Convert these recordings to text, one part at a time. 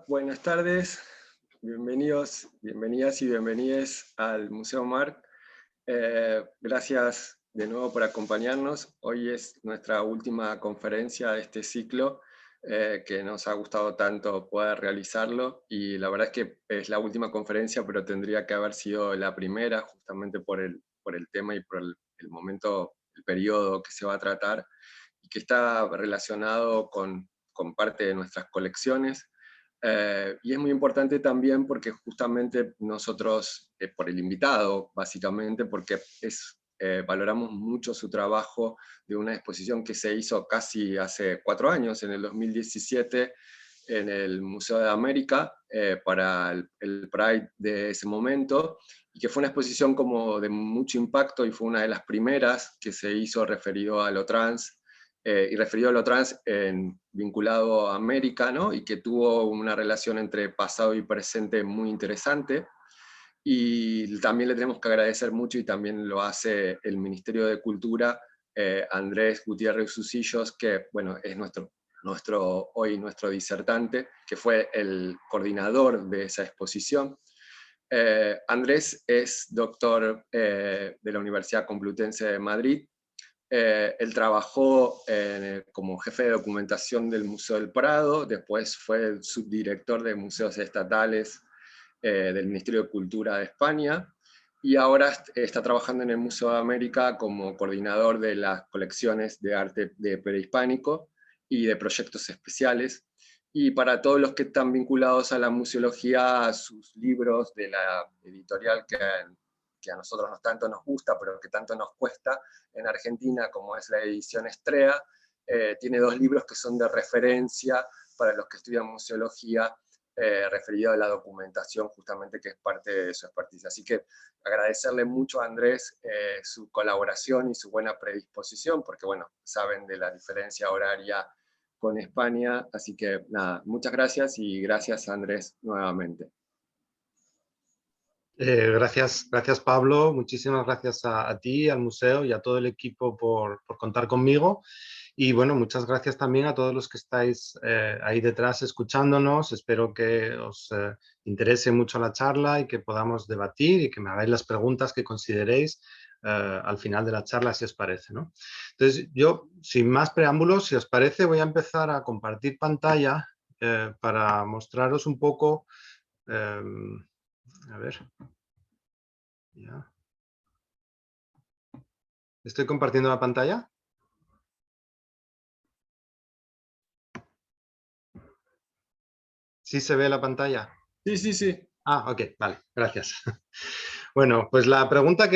buenas tardes, bienvenidos, bienvenidas y bienvenides al Museo Mar. Gracias de nuevo por acompañarnos. Hoy es nuestra última conferencia de este ciclo, que nos ha gustado tanto poder realizarlo, y la verdad es que es la última conferencia, pero tendría que haber sido la primera, justamente por el tema y por el momento, el periodo que se va a tratar, y que está relacionado con parte de nuestras colecciones. Y es muy importante también porque justamente nosotros, por el invitado, básicamente, porque valoramos mucho su trabajo de una exposición que se hizo casi hace 4 años, en el 2017, en el Museo de América, para el Pride de ese momento, y que fue una exposición como de mucho impacto, y fue una de las primeras que se hizo referido a lo trans, y referido a lo trans vinculado a América, ¿no? Y que tuvo una relación entre pasado y presente muy interesante. Y también le tenemos que agradecer mucho, y también lo hace el Ministerio de Cultura, Andrés Gutiérrez Usillos, que bueno, es hoy nuestro disertante, que fue el coordinador de esa exposición. Andrés es doctor de la Universidad Complutense de Madrid. Él trabajó como jefe de documentación del Museo del Prado, después fue el subdirector de museos estatales del Ministerio de Cultura de España, y ahora está trabajando en el Museo de América como coordinador de las colecciones de arte de prehispánico y de proyectos especiales. Y para todos los que están vinculados a la museología, sus libros de la editorial que a nosotros tanto nos gusta, pero que tanto nos cuesta en Argentina, como es la edición Estrella, tiene 2 libros que son de referencia para los que estudian museología, referido a la documentación, justamente, que es parte de su expertise. Así que agradecerle mucho a Andrés su colaboración y su buena predisposición, porque bueno, saben de la diferencia horaria con España, así que nada, muchas gracias, y gracias a Andrés nuevamente. Gracias Pablo, muchísimas gracias a ti, al museo y a todo el equipo por contar conmigo. Y bueno, muchas gracias también a todos los que estáis ahí detrás escuchándonos. Espero que os interese mucho la charla y que podamos debatir y que me hagáis las preguntas que consideréis al final de la charla, si os parece, ¿no? Entonces, yo, sin más preámbulos, si os parece, voy a empezar a compartir pantalla para mostraros un poco... a ver. Ya. ¿Estoy compartiendo la pantalla? ¿Sí se ve la pantalla? Sí, sí, sí. Ah, ok, vale, gracias. Bueno, pues la pregunta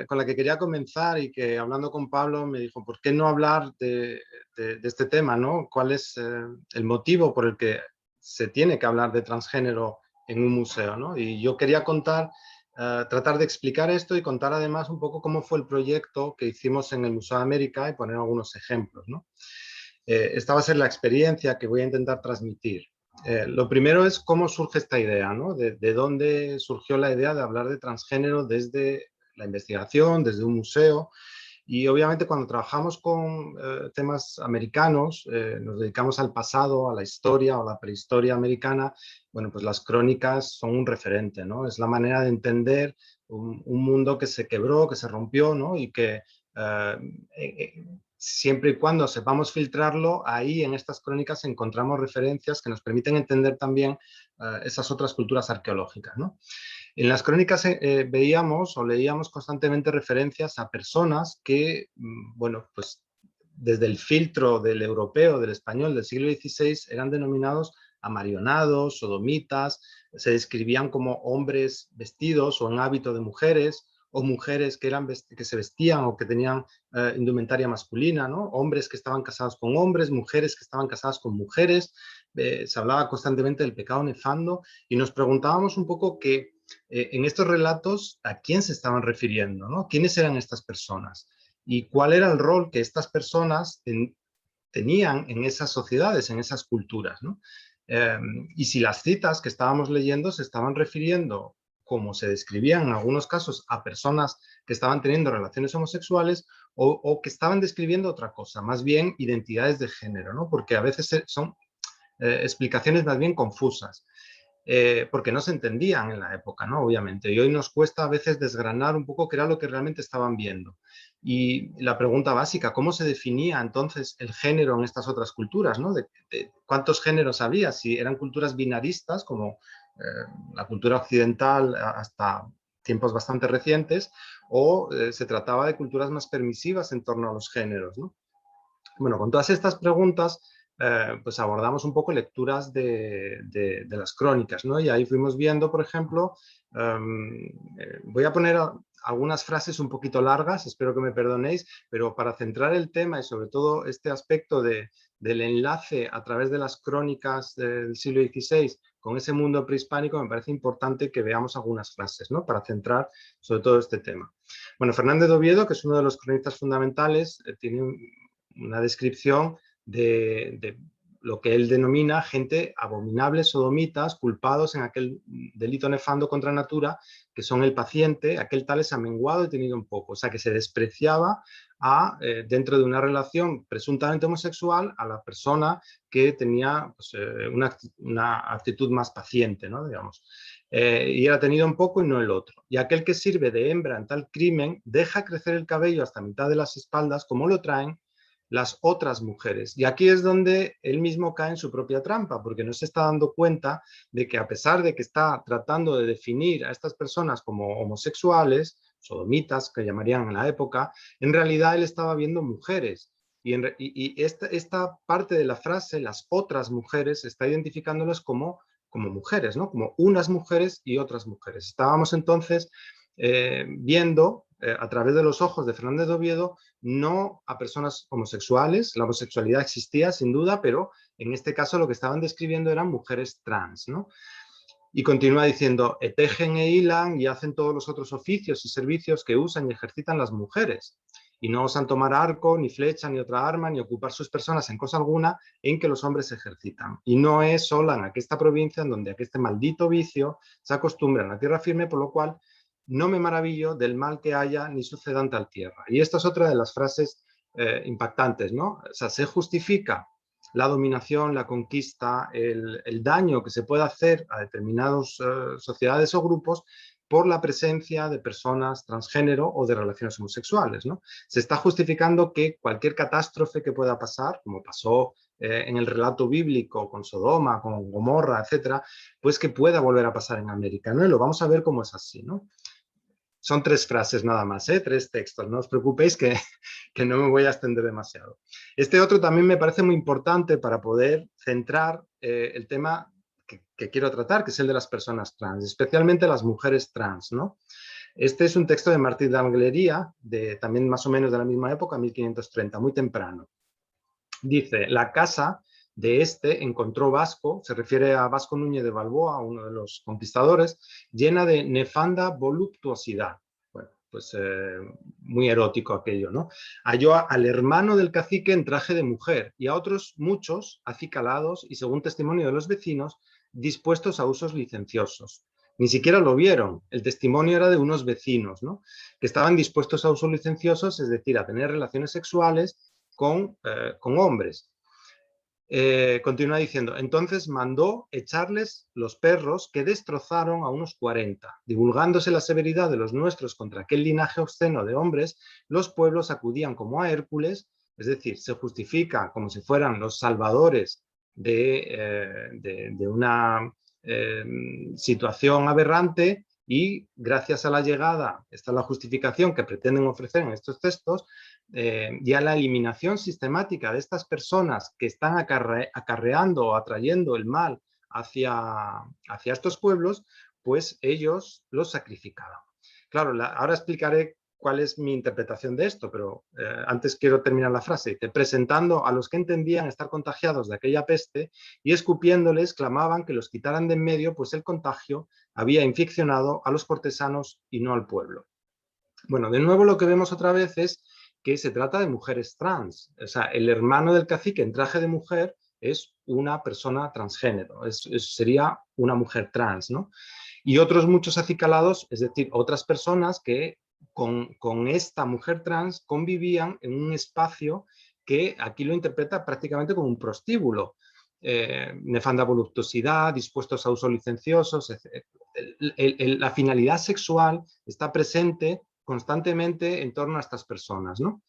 con la que quería comenzar, y que hablando con Pablo me dijo, ¿por qué no hablar de este tema, ¿no? ¿Cuál es el motivo por el que se tiene que hablar de transgénero en un museo, ¿no? Y yo quería tratar de explicar esto y contar además un poco cómo fue el proyecto que hicimos en el Museo de América y poner algunos ejemplos, ¿no? Esta va a ser la experiencia que voy a intentar transmitir. Lo primero es cómo surge esta idea, ¿no? De dónde surgió la idea de hablar de transgénero desde la investigación, desde un museo. Y obviamente cuando trabajamos con temas americanos, nos dedicamos al pasado, a la historia o la prehistoria americana, bueno, pues las crónicas son un referente, ¿no? Es la manera de entender un mundo que se quebró, que se rompió, ¿no? Y que siempre y cuando sepamos filtrarlo, ahí en estas crónicas encontramos referencias que nos permiten entender también esas otras culturas arqueológicas, ¿no? En las crónicas veíamos o leíamos constantemente referencias a personas que, bueno, pues desde el filtro del europeo, del español del siglo XVI, eran denominados amarionados, sodomitas, se describían como hombres vestidos o en hábito de mujeres, o mujeres que se vestían o que tenían indumentaria masculina, ¿no? Hombres que estaban casados con hombres, mujeres que estaban casadas con mujeres. Se hablaba constantemente del pecado nefando, y nos preguntábamos un poco que en estos relatos a quién se estaban refiriendo, ¿no? ¿Quiénes eran estas personas? ¿Y cuál era el rol que estas personas tenían en esas sociedades, en esas culturas, ¿no? Y si las citas que estábamos leyendo se estaban refiriendo, como se describían en algunos casos, a personas que estaban teniendo relaciones homosexuales, o que estaban describiendo otra cosa, más bien identidades de género, ¿no? Porque a veces son explicaciones más bien confusas. Porque no se entendían en la época, ¿no? Obviamente. Y hoy nos cuesta a veces desgranar un poco qué era lo que realmente estaban viendo. Y la pregunta básica, ¿cómo se definía entonces el género en estas otras culturas, ¿no? De cuántos géneros había, si eran culturas binaristas, como la cultura occidental hasta tiempos bastante recientes, o se trataba de culturas más permisivas en torno a los géneros, ¿no? Bueno, con todas estas preguntas, pues abordamos un poco lecturas de las crónicas, ¿no? Y ahí fuimos viendo, por ejemplo, voy a poner algunas frases un poquito largas, espero que me perdonéis, pero para centrar el tema y sobre todo este aspecto del enlace a través de las crónicas del siglo XVI con ese mundo prehispánico, me parece importante que veamos algunas frases, ¿no? Para centrar sobre todo este tema. Bueno, Fernández de Oviedo, que es uno de los cronistas fundamentales, tiene una descripción de lo que él denomina gente abominable, sodomitas, culpados en aquel delito nefando contra natura, que son el paciente, aquel tal es amenguado y tenido un poco. O sea, que se despreciaba dentro de una relación presuntamente homosexual a la persona que tenía pues, una actitud más paciente, ¿no? Digamos. Y era tenido un poco y no el otro. Y aquel que sirve de hembra en tal crimen deja crecer el cabello hasta mitad de las espaldas, como lo traen las otras mujeres. Y aquí es donde él mismo cae en su propia trampa, porque no se está dando cuenta de que a pesar de que está tratando de definir a estas personas como homosexuales, sodomitas, que llamarían en la época, en realidad él estaba viendo mujeres. Y esta parte de la frase, las otras mujeres, está identificándolas como mujeres, ¿no? Como unas mujeres y otras mujeres. Estábamos entonces viendo a través de los ojos de Fernández de Oviedo no a personas homosexuales, la homosexualidad existía sin duda, pero en este caso lo que estaban describiendo eran mujeres trans, ¿no? Y continúa diciendo, tejen e hilan y hacen todos los otros oficios y servicios que usan y ejercitan las mujeres, y no osan tomar arco, ni flecha, ni otra arma, ni ocupar sus personas en cosa alguna en que los hombres se ejercitan. Y no es sola en aquesta provincia en donde este maldito vicio se acostumbra en la tierra firme, por lo cual no me maravillo del mal que haya ni suceda en tal tierra. Y esta es otra de las frases impactantes, ¿no? O sea, se justifica la dominación, la conquista, el daño que se puede hacer a determinadas sociedades o grupos por la presencia de personas transgénero o de relaciones homosexuales, ¿no? Se está justificando que cualquier catástrofe que pueda pasar, como pasó en el relato bíblico con Sodoma, con Gomorra, etcétera, pues que pueda volver a pasar en América, ¿no? Y lo vamos a ver cómo es así, ¿no? Son 3 frases nada más, 3 textos, no os preocupéis que no me voy a extender demasiado. Este otro también me parece muy importante para poder centrar el tema que quiero tratar, que es el de las personas trans, especialmente las mujeres trans, ¿no? Este es un texto de Martí d'Angleria, también más o menos de la misma época, 1530, muy temprano. Dice, la casa de encontró Vasco, se refiere a Vasco Núñez de Balboa, uno de los conquistadores, llena de nefanda voluptuosidad. Bueno, pues muy erótico aquello, ¿no? Halló al hermano del cacique en traje de mujer y a otros muchos acicalados y, según testimonio de los vecinos, dispuestos a usos licenciosos. Ni siquiera lo vieron, el testimonio era de unos vecinos, ¿no? Que estaban dispuestos a usos licenciosos, es decir, a tener relaciones sexuales con hombres. Continúa diciendo, entonces mandó echarles los perros que destrozaron a unos 40. Divulgándose la severidad de los nuestros contra aquel linaje obsceno de hombres, los pueblos acudían como a Hércules, es decir, se justifica como si fueran los salvadores de una situación aberrante, y gracias a la llegada, esta es la justificación que pretenden ofrecer en estos textos, y a la eliminación sistemática de estas personas que están acarreando o atrayendo el mal hacia estos pueblos, pues ellos los sacrificaban. Claro, ahora explicaré cuál es mi interpretación de esto, pero antes quiero terminar la frase. Presentando a los que entendían estar contagiados de aquella peste y escupiéndoles clamaban que los quitaran de en medio, pues el contagio había infeccionado a los cortesanos y no al pueblo. Bueno, de nuevo lo que vemos otra vez es que se trata de mujeres trans. O sea, el hermano del cacique en traje de mujer es una persona transgénero, sería una mujer trans, ¿no? Y otros muchos acicalados, es decir, otras personas que con esta mujer trans convivían en un espacio que aquí lo interpreta prácticamente como un prostíbulo. nefanda voluptuosidad, dispuestos a usos licenciosos, etc. La finalidad sexual está presente constantemente en torno a estas personas, ¿no?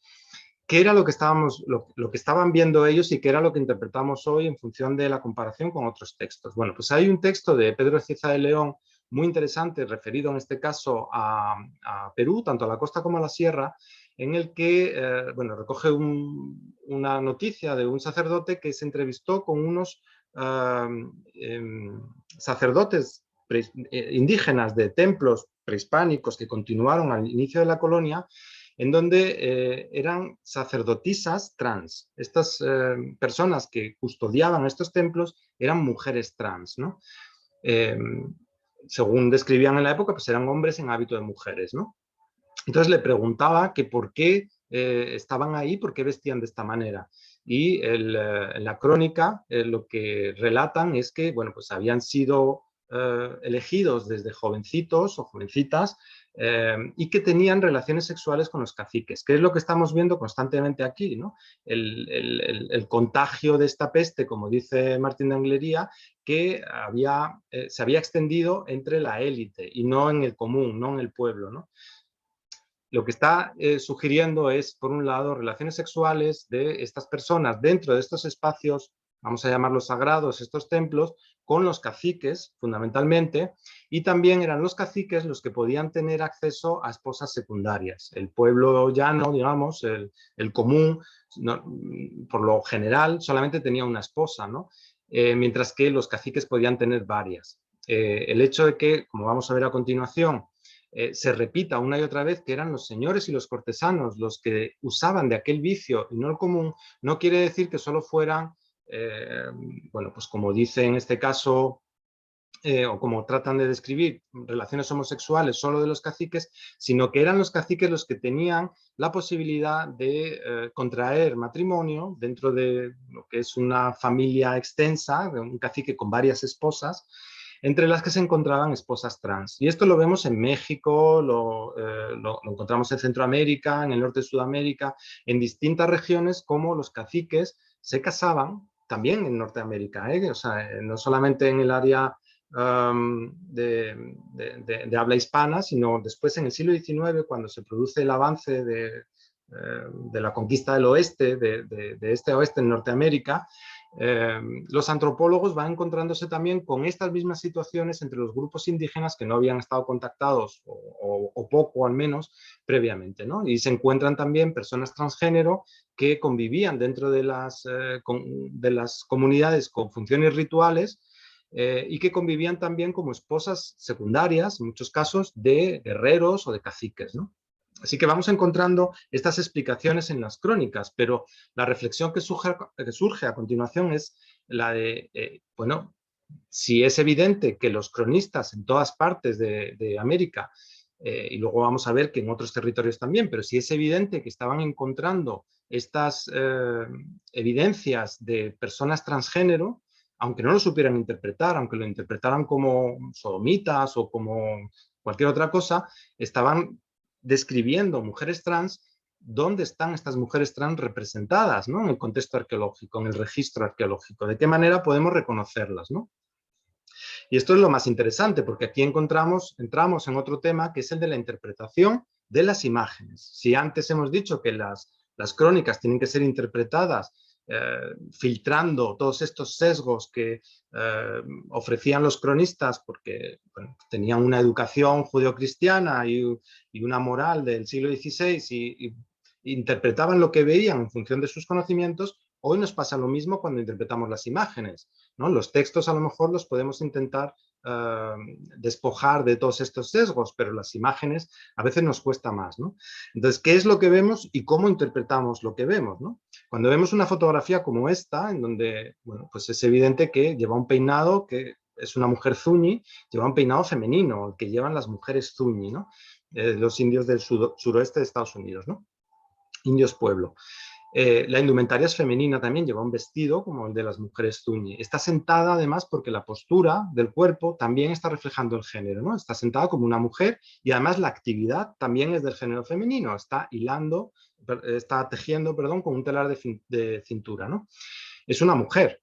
¿Qué era lo que estaban viendo ellos y qué era lo que interpretamos hoy en función de la comparación con otros textos? Bueno, pues hay un texto de Pedro Cieza de León muy interesante, referido en este caso a Perú, tanto a la costa como a la sierra, en el que bueno, recoge una noticia de un sacerdote que se entrevistó con unos sacerdotes indígenas de templos prehispánicos que continuaron al inicio de la colonia, en donde eran sacerdotisas trans. Estas personas que custodiaban estos templos eran mujeres trans, ¿no? Según describían en la época, pues eran hombres en hábito de mujeres, ¿no? Entonces le preguntaba que por qué estaban ahí, por qué vestían de esta manera. Y en la crónica lo que relatan es que, bueno, pues habían sido elegidos desde jovencitos o jovencitas y que tenían relaciones sexuales con los caciques, que es lo que estamos viendo constantemente aquí, ¿no? El contagio de esta peste, como dice Martín de Anglería, que se había extendido entre la élite y no en el común, no en el pueblo, ¿no? Lo que está sugiriendo es, por un lado, relaciones sexuales de estas personas dentro de estos espacios, vamos a llamarlos sagrados, estos templos, con los caciques, fundamentalmente, y también eran los caciques los que podían tener acceso a esposas secundarias. El pueblo llano, digamos, el común, no, por lo general, solamente tenía una esposa, ¿no? Mientras que los caciques podían tener varias. El hecho de que, como vamos a ver a continuación, se repita una y otra vez que eran los señores y los cortesanos los que usaban de aquel vicio y no el común, no quiere decir que solo fueran, bueno, pues como dice en este caso, o como tratan de describir, relaciones homosexuales solo de los caciques, sino que eran los caciques los que tenían la posibilidad de contraer matrimonio dentro de lo que es una familia extensa, de un cacique con varias esposas, entre las que se encontraban esposas trans. Y esto lo vemos en México, lo encontramos en Centroamérica, en el norte de Sudamérica, en distintas regiones, como los caciques se casaban, también en Norteamérica, o sea, no solamente en el área de habla hispana, sino después en el siglo XIX, cuando se produce el avance de la conquista del oeste, de este a oeste en Norteamérica, los antropólogos van encontrándose también con estas mismas situaciones entre los grupos indígenas que no habían estado contactados o poco al menos previamente, ¿no? Y se encuentran también personas transgénero que convivían dentro de las comunidades con funciones rituales y que convivían también como esposas secundarias, en muchos casos, de guerreros o de caciques, ¿no? Así que vamos encontrando estas explicaciones en las crónicas, pero la reflexión que surge a continuación es la de, bueno, si es evidente que los cronistas en todas partes de América, y luego vamos a ver que en otros territorios también, pero si es evidente que estaban encontrando estas evidencias de personas transgénero, aunque no lo supieran interpretar, aunque lo interpretaran como sodomitas o como cualquier otra cosa, estaban describiendo mujeres trans. ¿Dónde están estas mujeres trans representadas, ¿no? En el contexto arqueológico, en el registro arqueológico? ¿De qué manera podemos reconocerlas, ¿no? Y esto es lo más interesante, porque aquí entramos en otro tema, que es el de la interpretación de las imágenes. Si antes hemos dicho que las crónicas tienen que ser interpretadas filtrando todos estos sesgos que ofrecían los cronistas porque bueno, tenían una educación judeocristiana y una moral del siglo XVI y interpretaban lo que veían en función de sus conocimientos, hoy nos pasa lo mismo cuando interpretamos las imágenes, ¿no? Los textos a lo mejor los podemos intentar despojar de todos estos sesgos, pero las imágenes a veces nos cuesta más, ¿no? Entonces, ¿qué es lo que vemos y cómo interpretamos lo que vemos, ¿no? Cuando vemos una fotografía como esta, en donde, bueno, pues es evidente que lleva un peinado, que es una mujer zuñi, lleva un peinado femenino, el que llevan las mujeres zuñi, ¿no? Los indios del suroeste de Estados Unidos, ¿no? Indios pueblo. La indumentaria es femenina también, lleva un vestido como el de las mujeres zuñi. Está sentada además porque la postura del cuerpo también está reflejando el género, ¿no? Está sentada como una mujer y además la actividad también es del género femenino, está tejiendo, perdón, con un telar de cintura, ¿no? Es una mujer.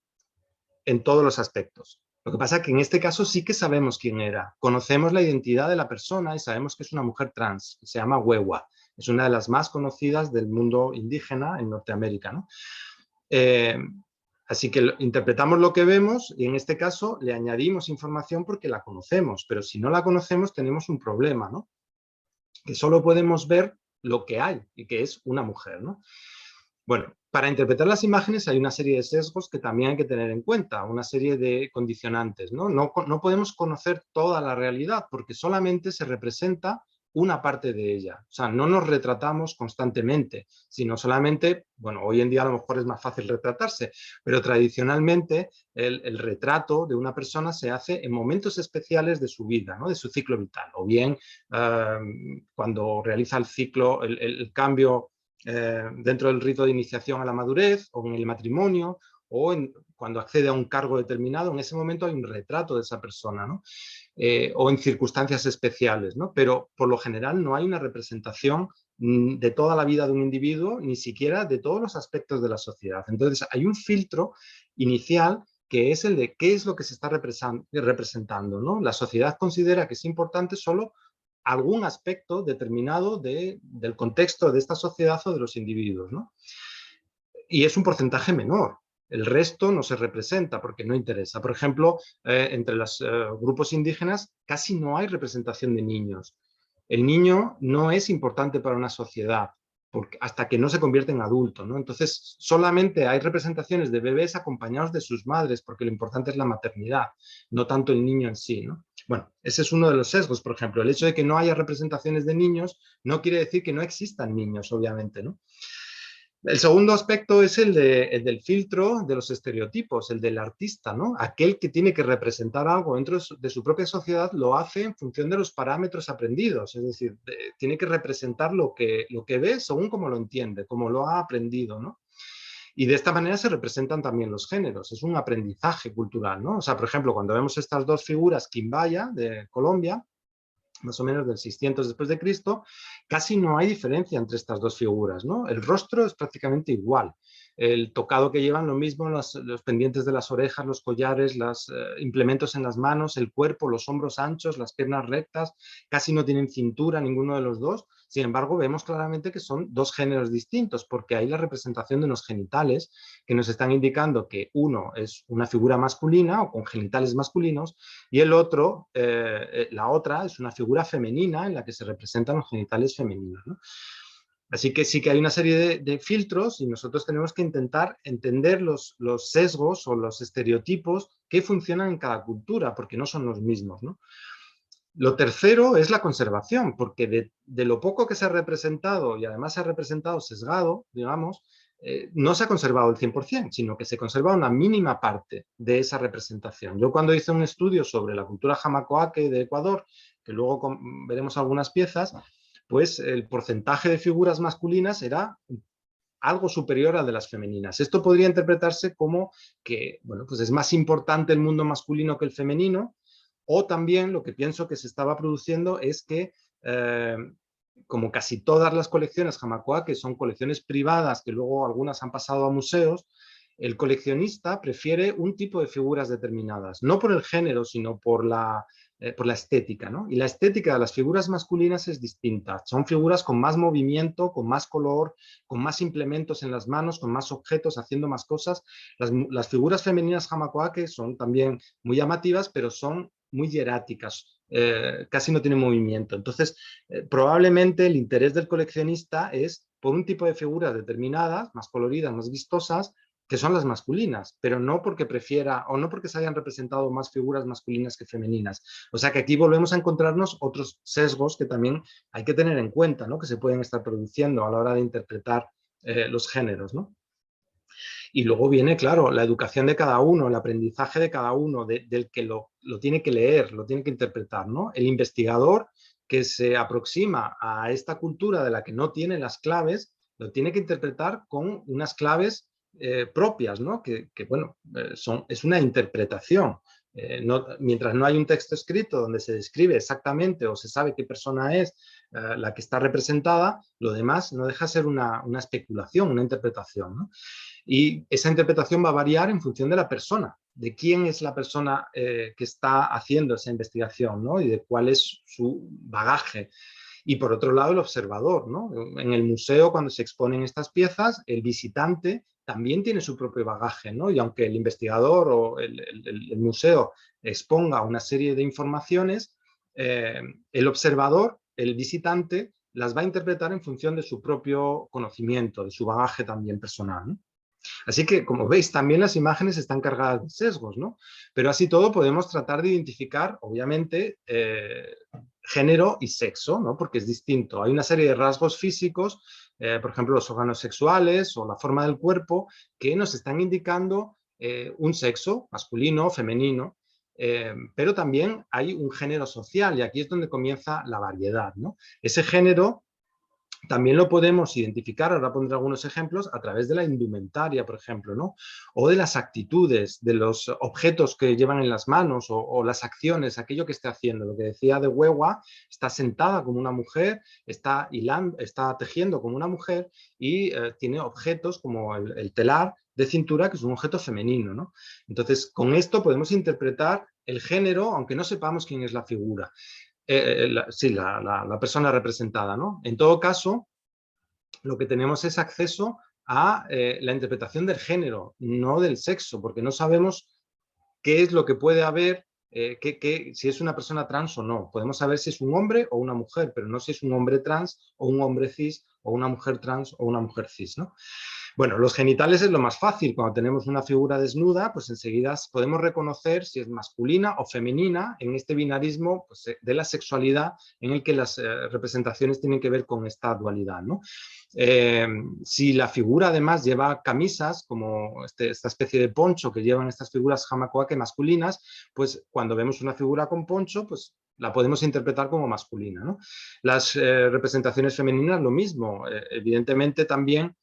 en todos los aspectos. Lo que pasa es que en este caso sí que sabemos quién era. Conocemos la identidad de la persona y sabemos que es una mujer trans. Se llama Wewa. Es una de las más conocidas del mundo indígena en Norteamérica, ¿no? Eh, Así que interpretamos lo que vemos y en este caso le añadimos información porque la conocemos, pero si no la conocemos tenemos un problema, ¿no? Que solo podemos ver lo que hay y que es una mujer, ¿no? Bueno, para interpretar las imágenes hay una serie de sesgos que también hay que tener en cuenta, una serie de condicionantes, ¿no? No podemos conocer toda la realidad porque solamente se representa una parte de ella. O sea, no nos retratamos constantemente, sino solamente, bueno, hoy en día a lo mejor es más fácil retratarse, pero tradicionalmente el retrato de una persona se hace en momentos especiales de su vida, ¿no? De su ciclo vital, o bien cuando realiza el ciclo, el cambio dentro del rito de iniciación a la madurez, o en el matrimonio, o cuando accede a un cargo determinado, en ese momento hay un retrato de esa persona, ¿no? O en circunstancias especiales, ¿no? Pero por lo general no hay una representación de toda la vida de un individuo, ni siquiera de todos los aspectos de la sociedad. Entonces hay un filtro inicial que es el de qué es lo que se está representando, ¿no? La sociedad considera que es importante solo algún aspecto determinado del contexto de esta sociedad o de los individuos, ¿no? Y es un porcentaje menor. El resto no se representa porque no interesa. Por ejemplo, entre los grupos indígenas casi no hay representación de niños. El niño no es importante para una sociedad hasta que no se convierte en adulto, ¿no? Entonces, solamente hay representaciones de bebés acompañados de sus madres, porque lo importante es la maternidad, no tanto el niño en sí, ¿no? Bueno, ese es uno de los sesgos, por ejemplo. El hecho de que no haya representaciones de niños no quiere decir que no existan niños, obviamente, ¿no? El segundo aspecto es el del filtro de los estereotipos, el del artista, ¿no? Aquel que tiene que representar algo dentro de su propia sociedad lo hace en función de los parámetros aprendidos, es decir, tiene que representar lo que ve según como lo entiende, como lo ha aprendido, ¿no? Y de esta manera se representan también los géneros, es un aprendizaje cultural, ¿no? O sea, por ejemplo, cuando vemos estas dos figuras, Quimbaya, de Colombia, más o menos del 600 después de Cristo, casi no hay diferencia entre estas dos figuras, ¿no? El rostro es prácticamente igual. El tocado que llevan lo mismo, los pendientes de las orejas, los collares, los implementos en las manos, el cuerpo, los hombros anchos, las piernas rectas, casi no tienen cintura ninguno de los dos. Sin embargo, vemos claramente que son dos géneros distintos, porque hay la representación de los genitales que nos están indicando que uno es una figura masculina o con genitales masculinos y el otro, la otra, es una figura femenina en la que se representan los genitales femeninos, ¿no? Así que sí que hay una serie de filtros y nosotros tenemos que intentar entender los sesgos o los estereotipos que funcionan en cada cultura, porque no son los mismos, ¿no? Lo tercero es la conservación, porque de lo poco que se ha representado, y además se ha representado sesgado, digamos, no se ha conservado el 100%, sino que se conserva una mínima parte de esa representación. Yo cuando hice un estudio sobre la cultura jamacoaque de Ecuador, que luego veremos algunas piezas, pues el porcentaje de figuras masculinas era algo superior al de las femeninas. Esto podría interpretarse como que, bueno, pues es más importante el mundo masculino que el femenino, o también lo que pienso que se estaba produciendo es que, como casi todas las colecciones Jamacoa, que son colecciones privadas, que luego algunas han pasado a museos, el coleccionista prefiere un tipo de figuras determinadas, no por el género, sino por la estética, ¿no? Y la estética de las figuras masculinas es distinta. Son figuras con más movimiento, con más color, con más implementos en las manos, con más objetos, haciendo más cosas. Las figuras femeninas Jamacoaque son también muy llamativas, pero son muy hieráticas, casi no tienen movimiento. Entonces, probablemente el interés del coleccionista es por un tipo de figuras determinadas, más coloridas, más vistosas, que son las masculinas, pero no porque prefiera o no porque se hayan representado más figuras masculinas que femeninas. O sea que aquí volvemos a encontrarnos otros sesgos que también hay que tener en cuenta, ¿no? Que se pueden estar produciendo a la hora de interpretar los géneros, ¿no? Y luego viene, claro, la educación de cada uno, el aprendizaje de cada uno, del que lo tiene que leer, lo tiene que interpretar, ¿no? El investigador que se aproxima a esta cultura de la que no tiene las claves, lo tiene que interpretar con unas claves propias, ¿no? Bueno, es una interpretación. Mientras no hay un texto escrito donde se describe exactamente o se sabe qué persona es la que está representada, lo demás no deja de ser una especulación, una interpretación, ¿no? Y esa interpretación va a variar en función de la persona. de quién es la persona que está haciendo esa investigación, ¿no? Y de cuál es su bagaje. Y por otro lado, el observador, ¿no? En el museo, cuando se exponen estas piezas, el visitante también tiene su propio bagaje, ¿no? Y aunque el investigador o el museo exponga una serie de informaciones, el observador, el visitante, las va a interpretar en función de su propio conocimiento, de su bagaje también personal, ¿no? Así que, como veis, también las imágenes están cargadas de sesgos, ¿no? Pero así todo podemos tratar de identificar, obviamente, género y sexo, ¿no? Porque es distinto. Hay una serie de rasgos físicos, por ejemplo, los órganos sexuales o la forma del cuerpo, que nos están indicando un sexo, masculino, femenino, pero también hay un género social y aquí es donde comienza la variedad, ¿no? Ese género también lo podemos identificar, ahora pondré algunos ejemplos, a través de la indumentaria, por ejemplo, ¿no? O de las actitudes, de los objetos que llevan en las manos o las acciones, aquello que esté haciendo. Lo que decía de Wewa, está sentada como una mujer, está hilando, está tejiendo como una mujer y tiene objetos como el telar de cintura, que es un objeto femenino, ¿no? Entonces, con esto podemos interpretar el género, aunque no sepamos quién es la figura. Sí, la persona representada, ¿no? En todo caso, lo que tenemos es acceso a la interpretación del género, no del sexo, porque no sabemos qué es lo que puede haber, si es una persona trans o no. Podemos saber si es un hombre o una mujer, pero no si es un hombre trans o un hombre cis o una mujer trans o una mujer cis, ¿no? Bueno, los genitales es lo más fácil. Cuando tenemos una figura desnuda, pues enseguida podemos reconocer si es masculina o femenina en este binarismo pues, de la sexualidad en el que las representaciones tienen que ver con esta dualidad, ¿no? Si la figura además lleva camisas, como esta especie de poncho que llevan estas figuras hamakoake masculinas, pues cuando vemos una figura con poncho, pues la podemos interpretar como masculina, ¿no? Las representaciones femeninas, lo mismo. Evidentemente también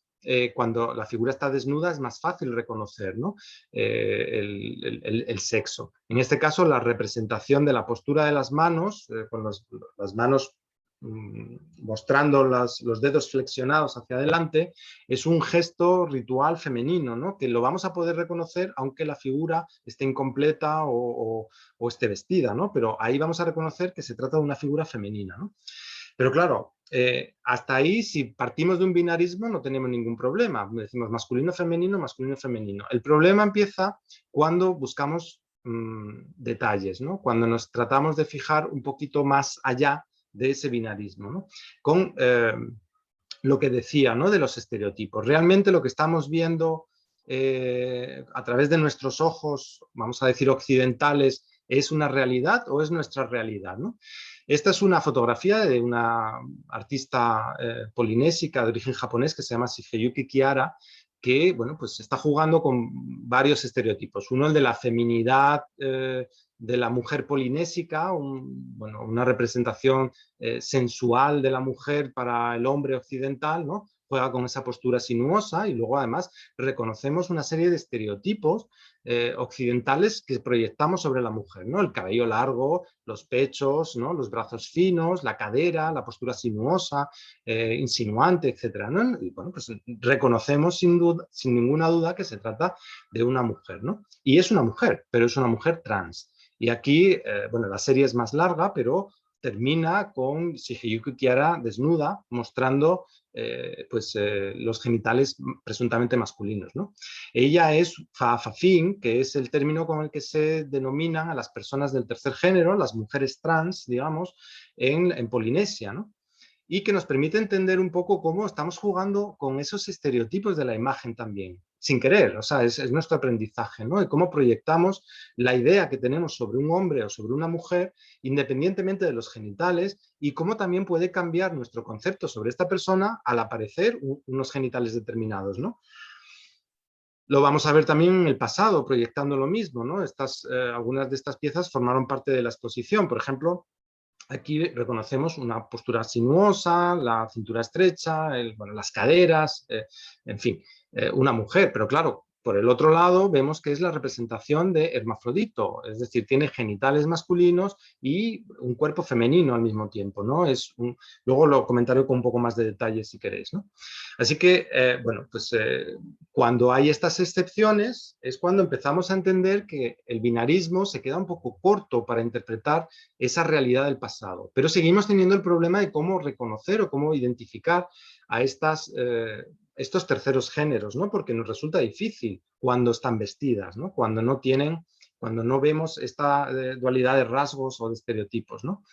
cuando la figura está desnuda es más fácil reconocer, ¿no? El sexo. En este caso, la representación de la postura de las manos, con las manos mostrando los dedos flexionados hacia adelante, es un gesto ritual femenino, ¿no? Que lo vamos a poder reconocer aunque la figura esté incompleta o esté vestida, ¿no? Pero ahí vamos a reconocer que se trata de una figura femenina, ¿no? Pero claro, hasta ahí, si partimos de un binarismo, no tenemos ningún problema. Decimos masculino, femenino. El problema empieza cuando buscamos detalles, ¿no? Cuando nos tratamos de fijar un poquito más allá de ese binarismo, ¿no? Con lo que decía, ¿no? De los estereotipos. Realmente lo que estamos viendo a través de nuestros ojos, vamos a decir occidentales, ¿es una realidad o es nuestra realidad, ¿no? Esta es una fotografía de una artista polinésica de origen japonés que se llama Shigeyuki Kihara, que bueno, pues está jugando con varios estereotipos. Uno, el de la feminidad de la mujer polinésica, bueno, una representación sensual de la mujer para el hombre occidental, ¿no? Juega con esa postura sinuosa y luego además reconocemos una serie de estereotipos occidentales que proyectamos sobre la mujer, ¿no? El cabello largo, los pechos, ¿no? Los brazos finos, la cadera, la postura sinuosa, insinuante, etcétera, ¿no? Y bueno, pues reconocemos sin duda, sin ninguna duda que se trata de una mujer, ¿no? Y es una mujer, pero es una mujer trans. Y aquí, bueno, la serie es más larga, pero termina con Shigeyuki Kihara desnuda, mostrando los genitales presuntamente masculinos, ¿no? Ella es Fa'afafin, que es el término con el que se denominan a las personas del tercer género, las mujeres trans, digamos, en Polinesia, ¿no? Y que nos permite entender un poco cómo estamos jugando con esos estereotipos de la imagen también, sin querer, o sea, es nuestro aprendizaje, ¿no? Y cómo proyectamos la idea que tenemos sobre un hombre o sobre una mujer, independientemente de los genitales, y cómo también puede cambiar nuestro concepto sobre esta persona al aparecer unos genitales determinados, ¿no? Lo vamos a ver también en el pasado, proyectando lo mismo, ¿no? Algunas de estas piezas formaron parte de la exposición, por ejemplo, aquí reconocemos una postura sinuosa, la cintura estrecha, bueno, las caderas, en fin, una mujer, pero claro, por el otro lado, vemos que es la representación de hermafrodito, es decir, tiene genitales masculinos y un cuerpo femenino al mismo tiempo, ¿no? Luego lo comentaré con un poco más de detalle si queréis, ¿no? Así que, bueno, pues cuando hay estas excepciones es cuando empezamos a entender que el binarismo se queda un poco corto para interpretar esa realidad del pasado, pero seguimos teniendo el problema de cómo reconocer o cómo identificar a estos terceros géneros, ¿no? Porque nos resulta difícil cuando están vestidas, ¿no? Cuando no vemos esta dualidad de rasgos o de estereotipos, ¿no?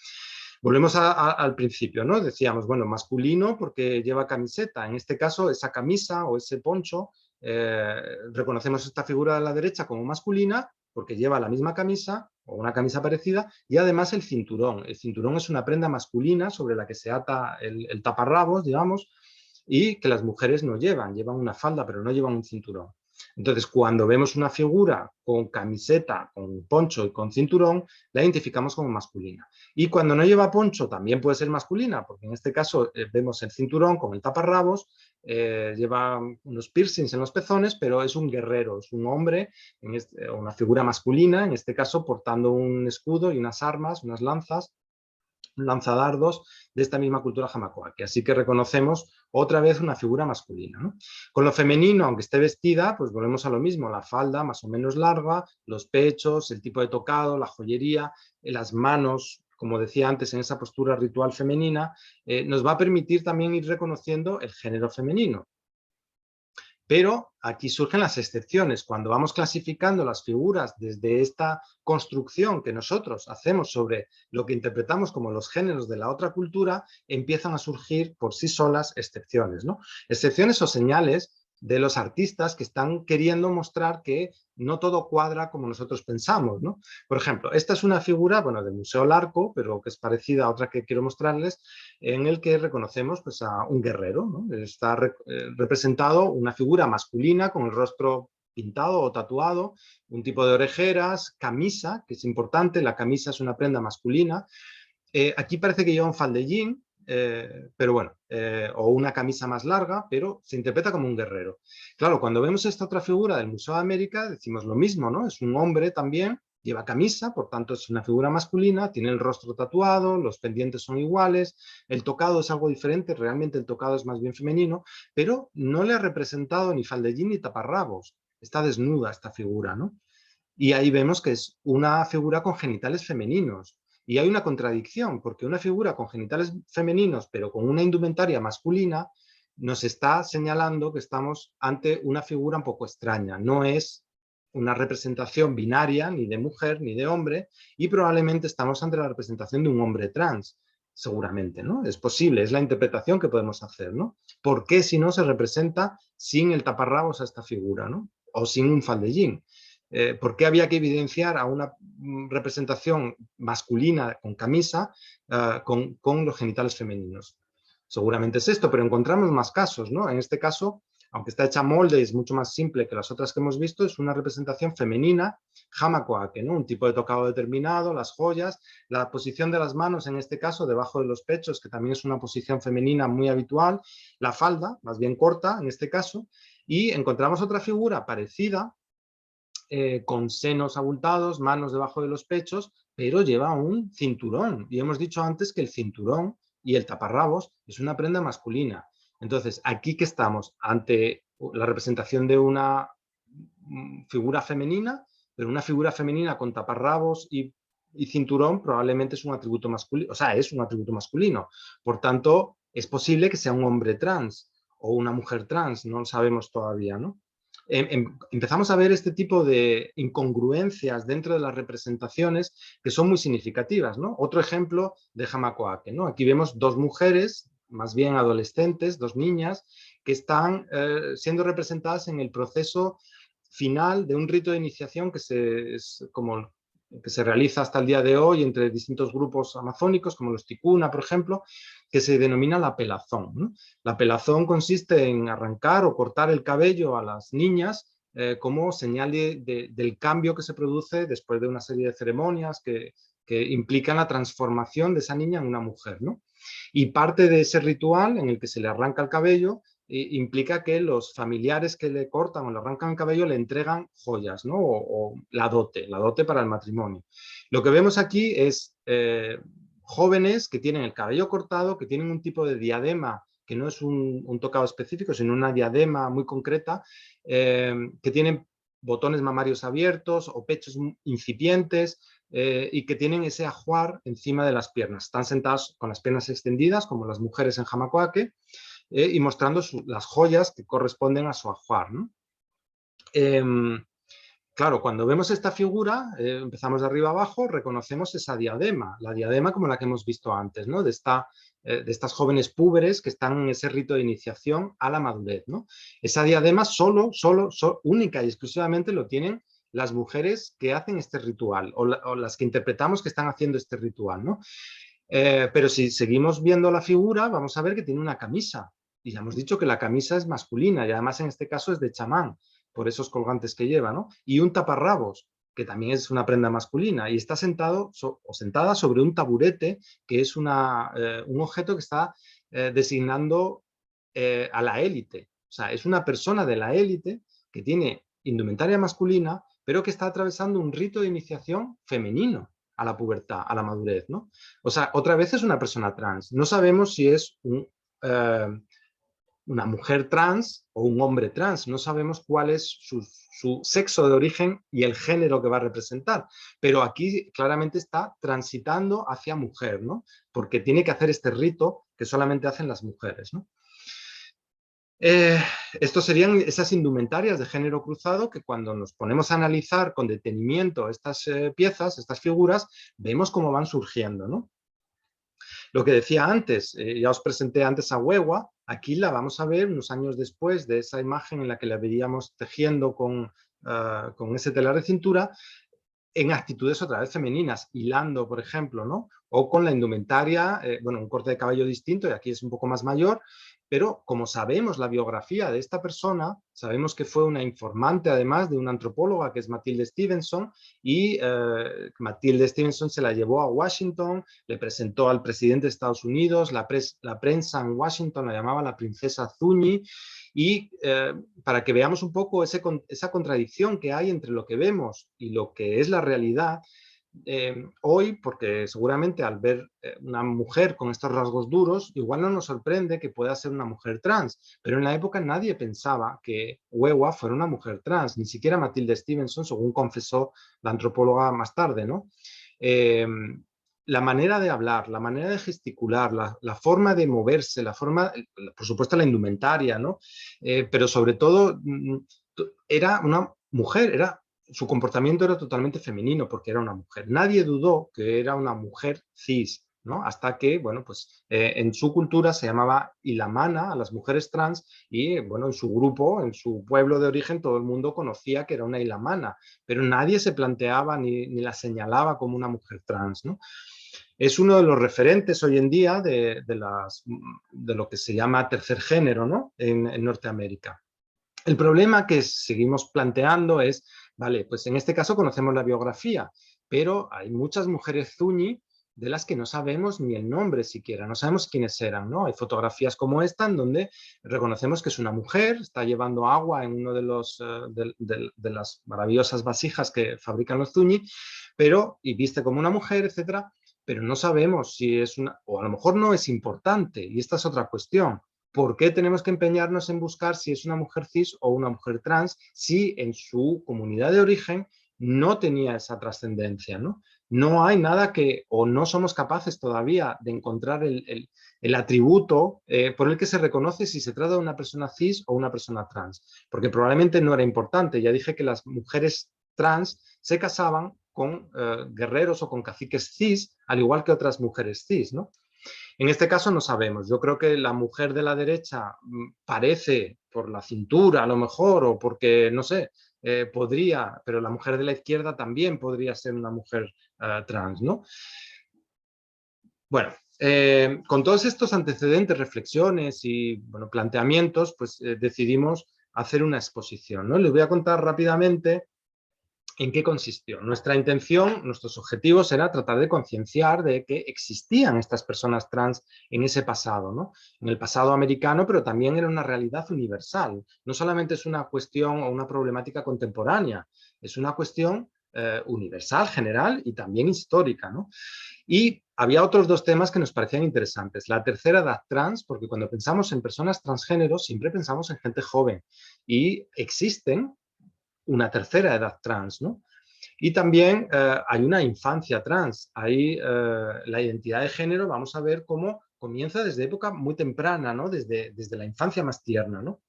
Volvemos al principio, ¿no? Decíamos, bueno, masculino porque lleva camiseta. En este caso, esa camisa o ese poncho, reconocemos esta figura de la derecha como masculina porque lleva la misma camisa o una camisa parecida y además el cinturón. El cinturón es una prenda masculina sobre la que se ata el taparrabos, digamos, y que las mujeres no llevan una falda, pero no llevan un cinturón. Entonces, cuando vemos una figura con camiseta, con poncho y con cinturón, la identificamos como masculina. Y cuando no lleva poncho, también puede ser masculina, porque en este caso vemos el cinturón con el taparrabos, lleva unos piercings en los pezones, pero es un guerrero, es un hombre, una figura masculina, en este caso portando un escudo y unas armas, unas lanzas, lanzadardos de esta misma cultura jamacoa, que así que reconocemos otra vez una figura masculina, ¿no? Con lo femenino, aunque esté vestida, pues volvemos a lo mismo, la falda más o menos larga, los pechos, el tipo de tocado, la joyería, las manos, como decía antes, en esa postura ritual femenina, nos va a permitir también ir reconociendo el género femenino. Pero aquí surgen las excepciones. Cuando vamos clasificando las figuras desde esta construcción que nosotros hacemos sobre lo que interpretamos como los géneros de la otra cultura, empiezan a surgir por sí solas excepciones, ¿no? Excepciones o señales de los artistas que están queriendo mostrar que no todo cuadra como nosotros pensamos, ¿no? Por ejemplo, esta es una figura, bueno, del Museo Larco, pero que es parecida a otra que quiero mostrarles, en el que reconocemos pues, a un guerrero, ¿no? Está representado una figura masculina con el rostro pintado o tatuado, un tipo de orejeras, camisa, que es importante, la camisa es una prenda masculina. Aquí parece que lleva un faldellín, pero bueno, o una camisa más larga, pero se interpreta como un guerrero. Claro, cuando vemos esta otra figura del Museo de América, decimos lo mismo, ¿no? Es un hombre también, lleva camisa, por tanto es una figura masculina, tiene el rostro tatuado, los pendientes son iguales, el tocado es algo diferente, realmente el tocado es más bien femenino, pero no le ha representado ni faldellín ni taparrabos, está desnuda esta figura, ¿no? Y ahí vemos que es una figura con genitales femeninos. Y hay una contradicción, porque una figura con genitales femeninos, pero con una indumentaria masculina, nos está señalando que estamos ante una figura un poco extraña. No es una representación binaria, ni de mujer, ni de hombre, y probablemente estamos ante la representación de un hombre trans, seguramente, ¿no? Es posible, es la interpretación que podemos hacer, ¿no? ¿Por qué si no se representa sin el taparrabos a esta figura, ¿no? O sin un faldellín? ¿Por qué había que evidenciar a una representación masculina con camisa con los genitales femeninos? Seguramente es esto, pero encontramos más casos, ¿no? En este caso, aunque está hecha a molde y es mucho más simple que las otras que hemos visto, es una representación femenina, hamacoake, ¿no? Un tipo de tocado determinado, las joyas, la posición de las manos, en este caso, debajo de los pechos, que también es una posición femenina muy habitual, la falda, más bien corta, en este caso, y encontramos otra figura parecida, con senos abultados, manos debajo de los pechos, pero lleva un cinturón. Y hemos dicho antes que el cinturón y el taparrabos es una prenda masculina. Entonces, aquí que estamos ante la representación de una figura femenina, pero una figura femenina con taparrabos y cinturón probablemente es un atributo masculino, o sea, es un atributo masculino. Por tanto, es posible que sea un hombre trans o una mujer trans, no lo sabemos todavía, ¿no? Empezamos a ver este tipo de incongruencias dentro de las representaciones que son muy significativas, ¿no? Otro ejemplo de hamacoake, ¿no? Aquí vemos dos mujeres, más bien adolescentes, dos niñas, que están siendo representadas en el proceso final de un rito de iniciación que se realiza hasta el día de hoy entre distintos grupos amazónicos, como los ticuna, por ejemplo, que se denomina la pelazón, ¿no? La pelazón consiste en arrancar o cortar el cabello a las niñas como señal del cambio que se produce después de una serie de ceremonias que implican la transformación de esa niña en una mujer, ¿no? Y parte de ese ritual en el que se le arranca el cabello implica que los familiares que le cortan o le arrancan el cabello le entregan joyas, ¿no? O la dote para el matrimonio. Lo que vemos aquí es jóvenes que tienen el cabello cortado, que tienen un tipo de diadema que no es un tocado específico, sino una diadema muy concreta, que tienen botones mamarios abiertos o pechos incipientes, y que tienen ese ajuar encima de las piernas. Están sentados con las piernas extendidas, como las mujeres en Jamacoaque, y mostrando las joyas que corresponden a su ajuar, ¿no? Claro, cuando vemos esta figura, empezamos de arriba abajo, reconocemos esa diadema, la diadema como la que hemos visto antes, ¿no? De estas jóvenes púberes que están en ese rito de iniciación a la madurez, ¿no? Esa diadema única y exclusivamente lo tienen las mujeres que hacen este ritual o las que interpretamos que están haciendo este ritual, ¿no? Pero si seguimos viendo la figura, vamos a ver que tiene una camisa. Y ya hemos dicho que la camisa es masculina y además en este caso es de chamán, por esos colgantes que lleva, ¿no? Y un taparrabos, que también es una prenda masculina, y está sentado o sentada sobre un taburete, que es un objeto que está designando a la élite. O sea, es una persona de la élite que tiene indumentaria masculina, pero que está atravesando un rito de iniciación femenino a la pubertad, a la madurez, ¿no? O sea, otra vez es una persona trans. No sabemos si es una mujer trans o un hombre trans. No sabemos cuál es su sexo de origen y el género que va a representar. Pero aquí claramente está transitando hacia mujer, ¿no? Porque tiene que hacer este rito que solamente hacen las mujeres, ¿no? Estos serían esas indumentarias de género cruzado que cuando nos ponemos a analizar con detenimiento estas piezas, estas figuras, vemos cómo van surgiendo, ¿no? Lo que decía antes, ya os presenté antes a Huegua, aquí la vamos a ver unos años después de esa imagen en la que la veíamos tejiendo con ese telar de cintura, en actitudes otra vez femeninas, hilando, por ejemplo, ¿no? O con la indumentaria, bueno, un corte de cabello distinto, y aquí es un poco más mayor, pero como sabemos la biografía de esta persona, sabemos que fue una informante además de una antropóloga que es Matilde Stevenson, y Matilde Stevenson se la llevó a Washington, le presentó al presidente de Estados Unidos, la prensa en Washington la llamaba la princesa Zuñi, y para que veamos un poco esa contradicción que hay entre lo que vemos y lo que es la realidad, hoy, porque seguramente al ver una mujer con estos rasgos duros, igual no nos sorprende que pueda ser una mujer trans, pero en la época nadie pensaba que Huegua fuera una mujer trans, ni siquiera Matilde Stevenson, según confesó la antropóloga más tarde, ¿no? La manera de hablar, la manera de gesticular, la forma de moverse, por supuesto la indumentaria, ¿no? Pero sobre todo era una mujer, su comportamiento era totalmente femenino porque era una mujer. Nadie dudó que era una mujer cis, ¿no? Hasta que, bueno, pues en su cultura se llamaba ilamana a las mujeres trans y, bueno, en su grupo, en su pueblo de origen, todo el mundo conocía que era una ilamana, pero nadie se planteaba ni la señalaba como una mujer trans, ¿no? Es uno de los referentes hoy en día de lo que se llama tercer género, ¿no? en Norteamérica. El problema que seguimos planteando es, vale, pues en este caso conocemos la biografía, pero hay muchas mujeres Zuñi de las que no sabemos ni el nombre siquiera, no sabemos quiénes eran, ¿no? Hay fotografías como esta en donde reconocemos que es una mujer, está llevando agua en uno de las maravillosas vasijas que fabrican los Zuñi, y viste como una mujer, etcétera, pero no sabemos si es una, o a lo mejor no es importante, y esta es otra cuestión. ¿Por qué tenemos que empeñarnos en buscar si es una mujer cis o una mujer trans si en su comunidad de origen no tenía esa trascendencia, ¿no? No hay nada o no somos capaces todavía de encontrar el atributo por el que se reconoce si se trata de una persona cis o una persona trans, porque probablemente no era importante. Ya dije que las mujeres trans se casaban con guerreros o con caciques cis, al igual que otras mujeres cis, ¿no? En este caso no sabemos. Yo creo que la mujer de la derecha parece, por la cintura a lo mejor, o porque, no sé, podría, pero la mujer de la izquierda también podría ser una mujer trans, ¿no? Bueno, con todos estos antecedentes, reflexiones y bueno, planteamientos, pues decidimos hacer una exposición, ¿no? Les voy a contar rápidamente ¿En qué consistió? Nuestra intención, nuestros objetivos era tratar de concienciar de que existían estas personas trans en ese pasado, ¿no? En el pasado americano, pero también era una realidad universal. No solamente es una cuestión o una problemática contemporánea, es una cuestión universal, general y también histórica, ¿no? Y había otros dos temas que nos parecían interesantes. La tercera edad trans, porque cuando pensamos en personas transgénero siempre pensamos en gente joven y existen una tercera edad trans, ¿no? Y también hay una infancia trans, hay la identidad de género, vamos a ver cómo comienza desde época muy temprana, ¿no? Desde la infancia más tierna, ¿no?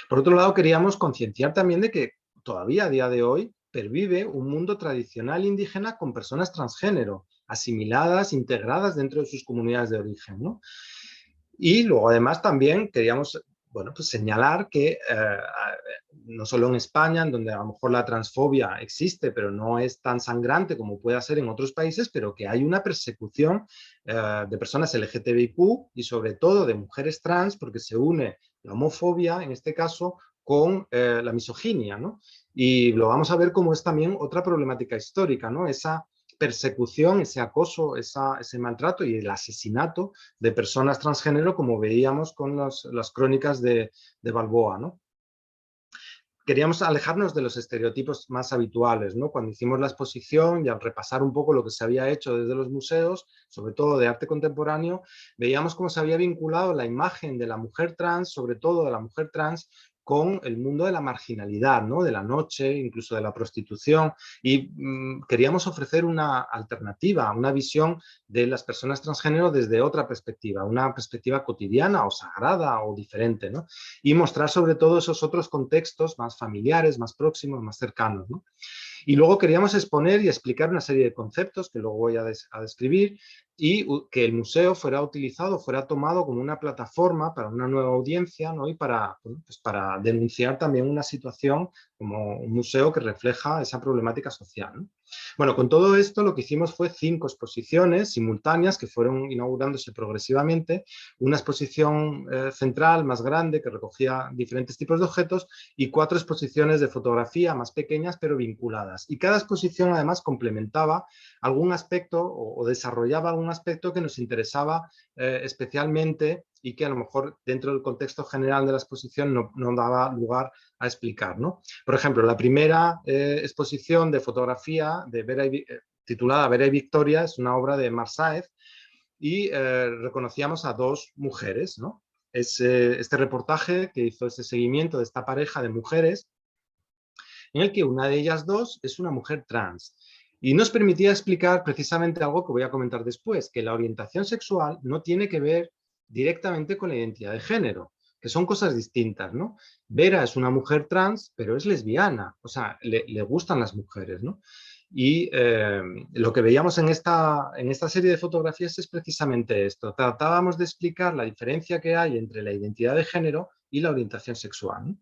Por otro lado, queríamos concienciar también de que todavía a día de hoy pervive un mundo tradicional indígena con personas transgénero, asimiladas, integradas dentro de sus comunidades de origen, ¿no? Y luego además también queríamos, bueno, pues señalar que no solo en España, en donde a lo mejor la transfobia existe, pero no es tan sangrante como puede ser en otros países, pero que hay una persecución de personas LGTBIQ y sobre todo de mujeres trans, porque se une la homofobia, en este caso, con la misoginia, ¿no? Y lo vamos a ver como es también otra problemática histórica, ¿no? Esa persecución, ese acoso, ese maltrato y el asesinato de personas transgénero, como veíamos con las crónicas de Balboa, ¿no? Queríamos alejarnos de los estereotipos más habituales, ¿no? Cuando hicimos la exposición y al repasar un poco lo que se había hecho desde los museos, sobre todo de arte contemporáneo, veíamos cómo se había vinculado la imagen de la mujer trans, sobre todo de la mujer trans, con el mundo de la marginalidad, ¿no? De la noche, incluso de la prostitución, y queríamos ofrecer una alternativa, una visión de las personas transgénero desde otra perspectiva, una perspectiva cotidiana o sagrada o diferente, ¿no? Y mostrar sobre todo esos otros contextos más familiares, más próximos, más cercanos, ¿no? Y luego queríamos exponer y explicar una serie de conceptos que luego voy a describir y que el museo fuera utilizado, fuera tomado como una plataforma para una nueva audiencia, ¿no? Y para, bueno, pues para denunciar también una situación como un museo que refleja esa problemática social, ¿no? Bueno, con todo esto lo que hicimos fue 5 exposiciones simultáneas que fueron inaugurándose progresivamente, una exposición central más grande que recogía diferentes tipos de objetos y 4 exposiciones de fotografía más pequeñas pero vinculadas. Y cada exposición además complementaba algún aspecto o desarrollaba algún aspecto que nos interesaba especialmente y que a lo mejor dentro del contexto general de la exposición no daba lugar a explicar, ¿no? Por ejemplo, la primera exposición de fotografía de titulada Vera y Victoria es una obra de Mar Sáez y reconocíamos a 2 mujeres, ¿no? Este reportaje que hizo ese seguimiento de esta pareja de mujeres en el que una de ellas 2 es una mujer trans. Y nos permitía explicar precisamente algo que voy a comentar después, que la orientación sexual no tiene que ver directamente con la identidad de género, que son cosas distintas, ¿no? Vera es una mujer trans, pero es lesbiana, o sea, le gustan las mujeres, ¿no? Y lo que veíamos en esta serie de fotografías es precisamente esto. Tratábamos de explicar la diferencia que hay entre la identidad de género y la orientación sexual, ¿no?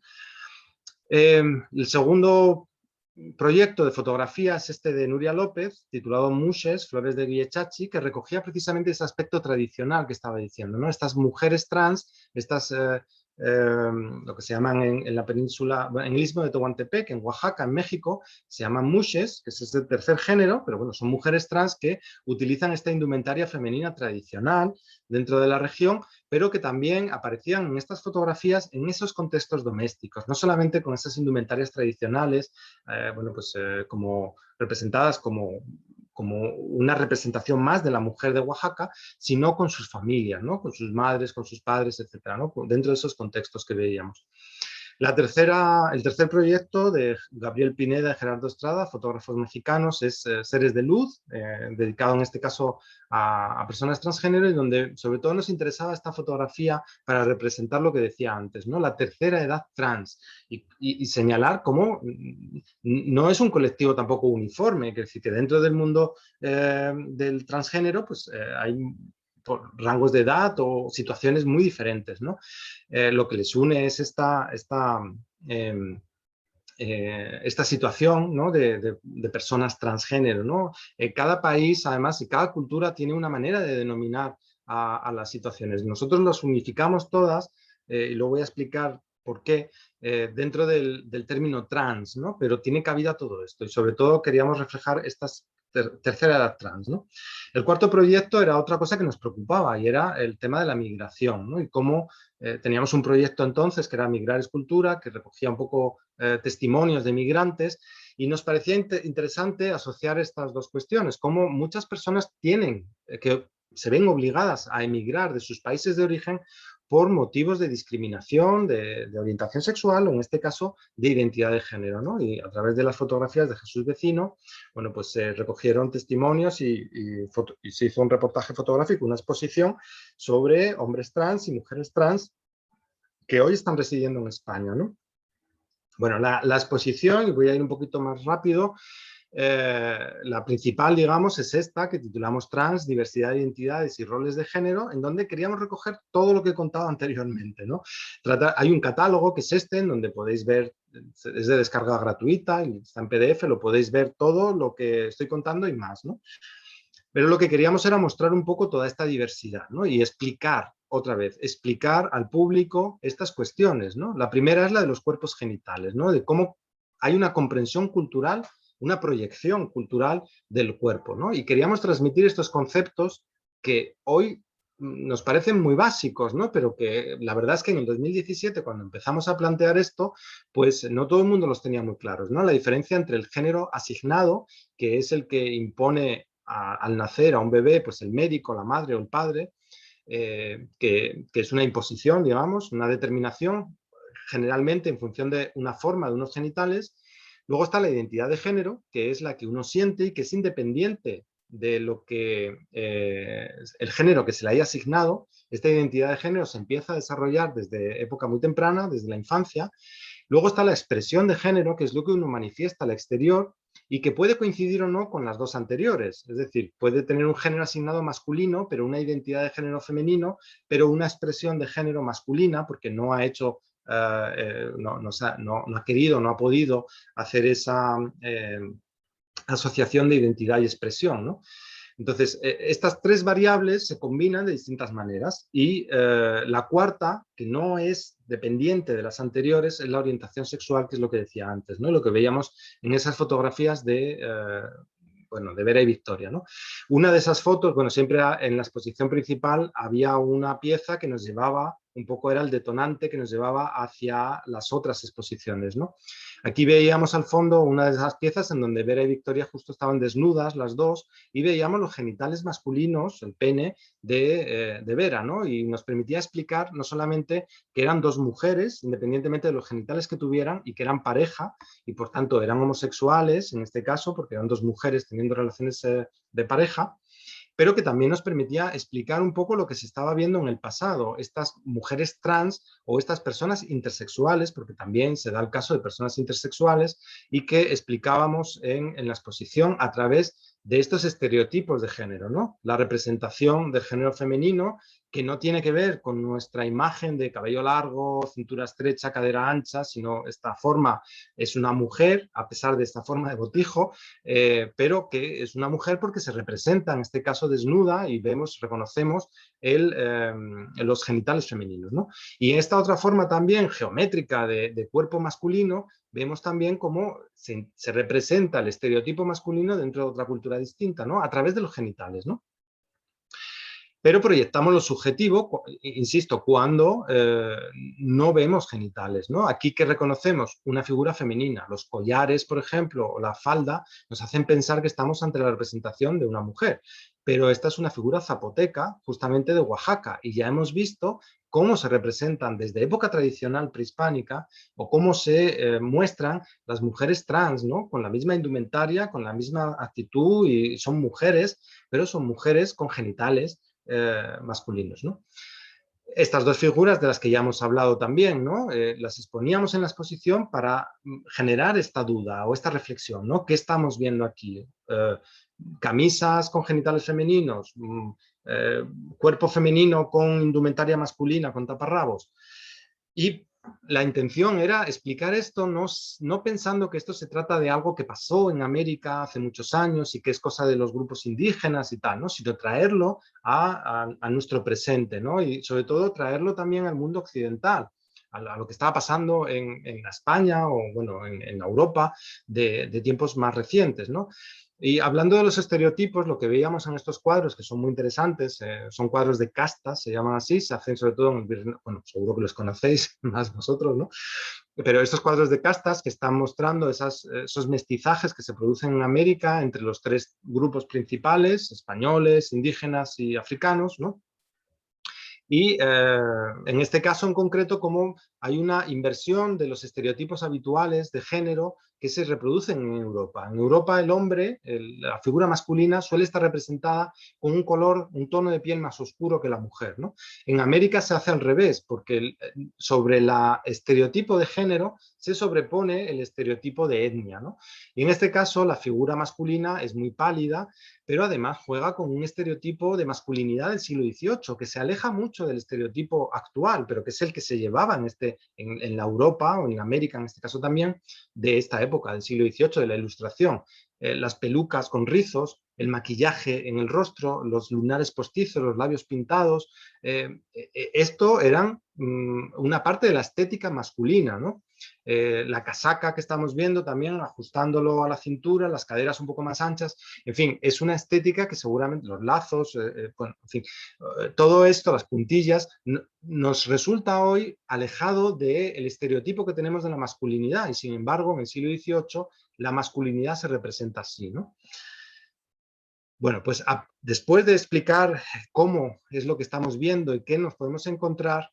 El segundo proyecto de fotografía es este de Nuria López, titulado Mushes, Flores de Guillechachi, que recogía precisamente ese aspecto tradicional que estaba diciendo, ¿no? Estas mujeres trans, estas, lo que se llaman en la península, en el istmo de Tehuantepec, en Oaxaca, en México, se llaman mushes, que es el tercer género, pero bueno, son mujeres trans que utilizan esta indumentaria femenina tradicional dentro de la región, pero que también aparecían en estas fotografías en esos contextos domésticos, no solamente con esas indumentarias tradicionales, bueno, pues como representadas como una representación más de la mujer de Oaxaca, sino con sus familias, ¿no? Con sus madres, con sus padres, etcétera, ¿no? Dentro de esos contextos que veíamos. El tercer proyecto de Gabriel Pineda y Gerardo Estrada, fotógrafos mexicanos, es Seres de Luz, dedicado en este caso a personas transgénero, y donde sobre todo nos interesaba esta fotografía para representar lo que decía antes, ¿no? La tercera edad trans, y señalar cómo no es un colectivo tampoco uniforme, es decir, que dentro del mundo del transgénero pues, hay por rangos de edad o situaciones muy diferentes, ¿no? Lo que les une es esta situación, ¿no? de personas transgénero, ¿no? Cada país, además, y cada cultura tiene una manera de denominar a las situaciones. Nosotros las unificamos todas y lo voy a explicar por qué dentro del término trans, ¿no? Pero tiene cabida todo esto y sobre todo queríamos reflejar estas tercera edad trans, ¿no? El cuarto proyecto era otra cosa que nos preocupaba y era el tema de la migración, ¿no? Y cómo teníamos un proyecto entonces que era Migrar es Cultura, que recogía un poco testimonios de migrantes y nos parecía interesante asociar estas dos cuestiones, cómo muchas personas tienen que se ven obligadas a emigrar de sus países de origen por motivos de discriminación, de orientación sexual o en este caso de identidad de género, ¿no? Y a través de las fotografías de Jesús Vecino, bueno, pues se recogieron testimonios y se hizo un reportaje fotográfico, una exposición sobre hombres trans y mujeres trans que hoy están residiendo en España, ¿no? Bueno, la exposición, y voy a ir un poquito más rápido, la principal, digamos, es esta que titulamos Trans, Diversidad de Identidades y Roles de Género, en donde queríamos recoger todo lo que he contado anteriormente, ¿no? Hay un catálogo que es este, en donde podéis ver, es de descarga gratuita, está en PDF, lo podéis ver todo lo que estoy contando y más, ¿no? Pero lo que queríamos era mostrar un poco toda esta diversidad, ¿no? Y explicar, otra vez, explicar al público estas cuestiones, ¿no? La primera es la de los cuerpos genitales, ¿no? De cómo hay una comprensión cultural, una proyección cultural del cuerpo, ¿no? Y queríamos transmitir estos conceptos que hoy nos parecen muy básicos, ¿no? Pero que la verdad es que en el 2017, cuando empezamos a plantear esto, pues no todo el mundo los tenía muy claros, ¿no? La diferencia entre el género asignado, que es el que impone al nacer a un bebé, pues el médico, la madre o el padre, que es una imposición, digamos, una determinación, generalmente en función de una forma de unos genitales. Luego está la identidad de género, que es la que uno siente y que es independiente de lo que el género que se le haya asignado. Esta identidad de género se empieza a desarrollar desde época muy temprana, desde la infancia. Luego está la expresión de género, que es lo que uno manifiesta al exterior y que puede coincidir o no con las dos anteriores. Es decir, puede tener un género asignado masculino, pero una identidad de género femenino, pero una expresión de género masculina, porque no ha hecho, no ha querido, no ha podido hacer esa asociación de identidad y expresión, ¿no? Entonces, estas tres variables se combinan de distintas maneras y la cuarta, que no es dependiente de las anteriores, es la orientación sexual, que es lo que decía antes, ¿no? Lo que veíamos en esas fotografías bueno, de Vera y Victoria, ¿no? Una de esas fotos, bueno, siempre en la exposición principal había una pieza que nos llevaba, un poco era el detonante que nos llevaba hacia las otras exposiciones, ¿no? Aquí veíamos al fondo una de esas piezas en donde Vera y Victoria justo estaban desnudas, las dos, y veíamos los genitales masculinos, el pene de Vera, ¿no? Y nos permitía explicar no solamente que eran dos mujeres, independientemente de los genitales que tuvieran, y que eran pareja, y por tanto eran homosexuales, en este caso, porque eran dos mujeres teniendo relaciones de pareja, pero que también nos permitía explicar un poco lo que se estaba viendo en el pasado, estas mujeres trans o estas personas intersexuales, porque también se da el caso de personas intersexuales, y que explicábamos en la exposición a través de estos estereotipos de género, ¿no? La representación del género femenino, que no tiene que ver con nuestra imagen de cabello largo, cintura estrecha, cadera ancha, sino esta forma es una mujer, a pesar de esta forma de botijo, pero que es una mujer porque se representa, en este caso desnuda, y reconocemos los genitales femeninos, ¿no? Y en esta otra forma también geométrica de cuerpo masculino, vemos también cómo se representa el estereotipo masculino dentro de otra cultura distinta, ¿no? A través de los genitales, ¿no? Pero proyectamos lo subjetivo, insisto, cuando no vemos genitales, ¿no? Aquí que reconocemos una figura femenina, los collares, por ejemplo, o la falda, nos hacen pensar que estamos ante la representación de una mujer, pero esta es una figura zapoteca, justamente de Oaxaca, y ya hemos visto cómo se representan desde época tradicional prehispánica o cómo se muestran las mujeres trans, ¿no? Con la misma indumentaria, con la misma actitud, y son mujeres, pero son mujeres con genitales masculinos, ¿no? Estas dos figuras de las que ya hemos hablado también, ¿no? Las exponíamos en la exposición para generar esta duda o esta reflexión, ¿no? ¿Qué estamos viendo aquí? Camisas con genitales femeninos, cuerpo femenino con indumentaria masculina, con taparrabos. Y la intención era explicar esto no pensando que esto se trata de algo que pasó en América hace muchos años y que es cosa de los grupos indígenas y tal, ¿no? Sino traerlo a nuestro presente, ¿no? Y sobre todo traerlo también al mundo occidental, a lo que estaba pasando en España o bueno, en Europa de tiempos más recientes, ¿no? Y hablando de los estereotipos, lo que veíamos en estos cuadros, que son muy interesantes, son cuadros de castas, se llaman así, se hacen sobre todo bueno, seguro que los conocéis más vosotros, ¿no? Pero estos cuadros de castas que están mostrando esos mestizajes que se producen en América entre los tres grupos principales, españoles, indígenas y africanos, ¿no? Y en este caso en concreto, como hay una inversión de los estereotipos habituales de género que se reproducen en Europa. En Europa el hombre, la figura masculina, suele estar representada con un color, un tono de piel más oscuro que la mujer, ¿no? En América se hace al revés, porque sobre el estereotipo de género se sobrepone el estereotipo de etnia, ¿no? Y en este caso la figura masculina es muy pálida, pero además juega con un estereotipo de masculinidad del siglo XVIII, que se aleja mucho del estereotipo actual, pero que es el que se llevaba en la Europa, o en América en este caso también, de esta época, del siglo XVIII, de la Ilustración. Las pelucas con rizos, el maquillaje en el rostro, los lunares postizos, los labios pintados, esto eran una parte de la estética masculina, ¿no? La casaca que estamos viendo también, ajustándolo a la cintura, las caderas un poco más anchas, en fin, es una estética que seguramente los lazos, bueno, en fin, todo esto, las puntillas, nos resulta hoy alejado del estereotipo que tenemos de la masculinidad y sin embargo en el siglo XVIII la masculinidad se representa así, ¿no? Bueno, pues después de explicar cómo es lo que estamos viendo y qué nos podemos encontrar,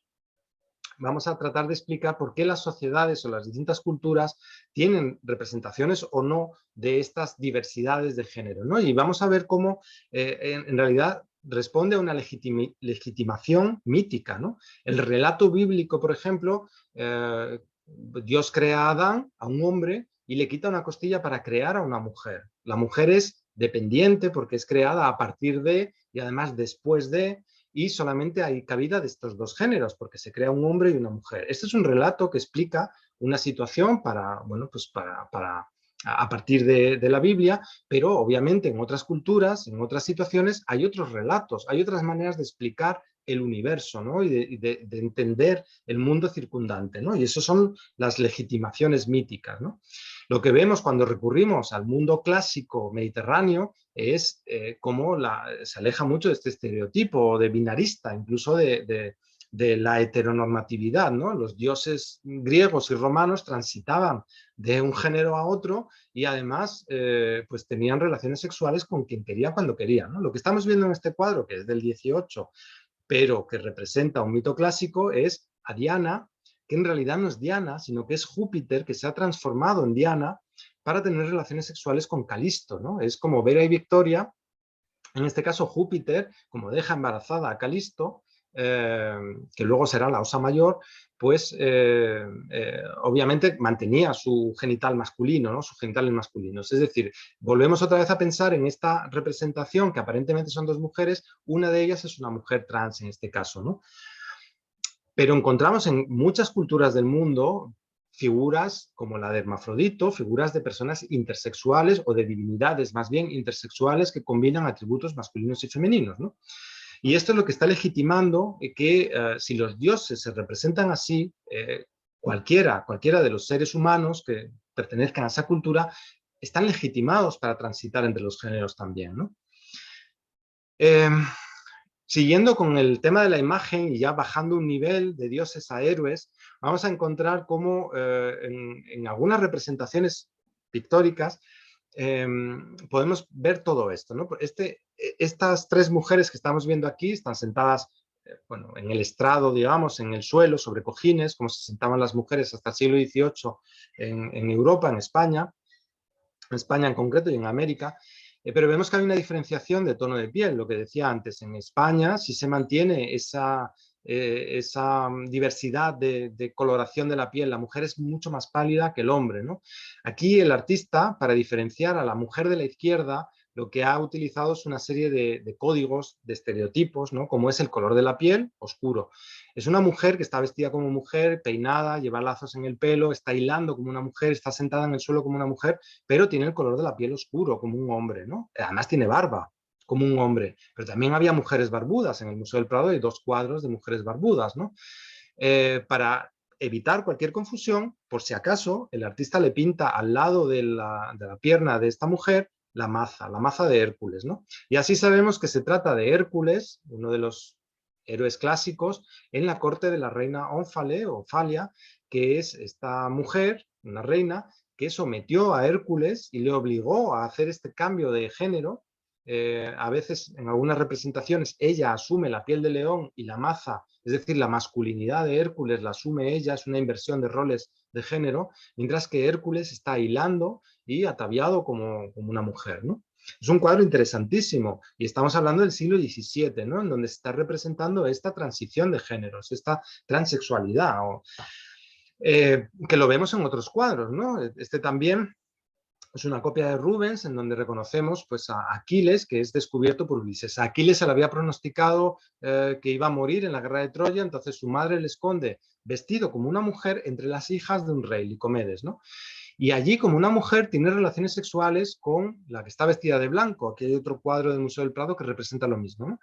vamos a tratar de explicar por qué las sociedades o las distintas culturas tienen representaciones o no de estas diversidades de género, ¿no? Y vamos a ver cómo en realidad responde a una legitimación mítica, ¿no? El relato bíblico, por ejemplo, Dios crea a Adán, a un hombre, y le quita una costilla para crear a una mujer. La mujer es dependiente porque es creada a partir de y además después de, y solamente hay cabida de estos dos géneros, porque se crea un hombre y una mujer. Este es un relato que explica una situación bueno, pues a partir de la Biblia, pero obviamente en otras culturas, en otras situaciones, hay otros relatos, hay otras maneras de explicar el universo, ¿no? Y de entender el mundo circundante, ¿no? Y eso son las legitimaciones míticas, ¿no? Lo que vemos cuando recurrimos al mundo clásico mediterráneo es cómo se aleja mucho de este estereotipo de binarista, incluso de la heteronormatividad, ¿no? Los dioses griegos y romanos transitaban de un género a otro y además pues tenían relaciones sexuales con quien querían cuando querían, ¿no? Lo que estamos viendo en este cuadro, que es del 18, pero que representa un mito clásico, es a Diana, que en realidad no es Diana, sino que es Júpiter, que se ha transformado en Diana para tener relaciones sexuales con Calisto, ¿no? Es como Vera y Victoria, en este caso Júpiter, como deja embarazada a Calisto, que luego será la Osa Mayor, pues obviamente mantenía su genital masculino, ¿no? Sus genitales masculinos. Es decir, volvemos otra vez a pensar en esta representación que aparentemente son dos mujeres, una de ellas es una mujer trans en este caso, ¿no? Pero encontramos en muchas culturas del mundo figuras como la de Hermafrodito, figuras de personas intersexuales o de divinidades más bien intersexuales que combinan atributos masculinos y femeninos, ¿no? Y esto es lo que está legitimando que si los dioses se representan así, cualquiera de los seres humanos que pertenezcan a esa cultura están legitimados para transitar entre los géneros también, ¿no? Siguiendo con el tema de la imagen y ya bajando un nivel de dioses a héroes, vamos a encontrar cómo en algunas representaciones pictóricas podemos ver todo esto, ¿no? Estas tres mujeres que estamos viendo aquí están sentadas bueno, en el estrado, digamos, en el suelo, sobre cojines, como se sentaban las mujeres hasta el siglo XVIII en Europa, en España en concreto y en América. Pero vemos que hay una diferenciación de tono de piel, lo que decía antes. En España sí se mantiene esa diversidad de coloración de la piel. La mujer es mucho más pálida que el hombre, ¿no? Aquí el artista, para diferenciar a la mujer de la izquierda, lo que ha utilizado es una serie de códigos, de estereotipos, ¿no? Como es el color de la piel, oscuro. Es una mujer que está vestida como mujer, peinada, lleva lazos en el pelo, está hilando como una mujer, está sentada en el suelo como una mujer, pero tiene el color de la piel oscuro, como un hombre, ¿no? Además tiene barba, como un hombre. Pero también había mujeres barbudas. En el Museo del Prado hay 2 cuadros de mujeres barbudas, ¿no? Para evitar cualquier confusión, por si acaso el artista le pinta al lado de la pierna de esta mujer la maza de Hércules, ¿no? Y así sabemos que se trata de Hércules, uno de los héroes clásicos, en la corte de la reina Ónfale o Falia, que es esta mujer, una reina, que sometió a Hércules y le obligó a hacer este cambio de género. A veces en algunas representaciones ella asume la piel de león y la maza, es decir, la masculinidad de Hércules la asume ella, es una inversión de roles de género, mientras que Hércules está hilando y ataviado como una mujer, ¿no? Es un cuadro interesantísimo y estamos hablando del siglo XVII, ¿no? En donde se está representando esta transición de géneros, esta transexualidad, que lo vemos en otros cuadros, ¿no? Este también es una copia de Rubens en donde reconocemos pues, a Aquiles, que es descubierto por Ulises. A Aquiles se le había pronosticado que iba a morir en la guerra de Troya, entonces su madre le esconde vestido como una mujer entre las hijas de un rey, Licomedes, ¿no? Y allí, como una mujer, tiene relaciones sexuales con la que está vestida de blanco. Aquí hay otro cuadro del Museo del Prado que representa lo mismo, ¿no?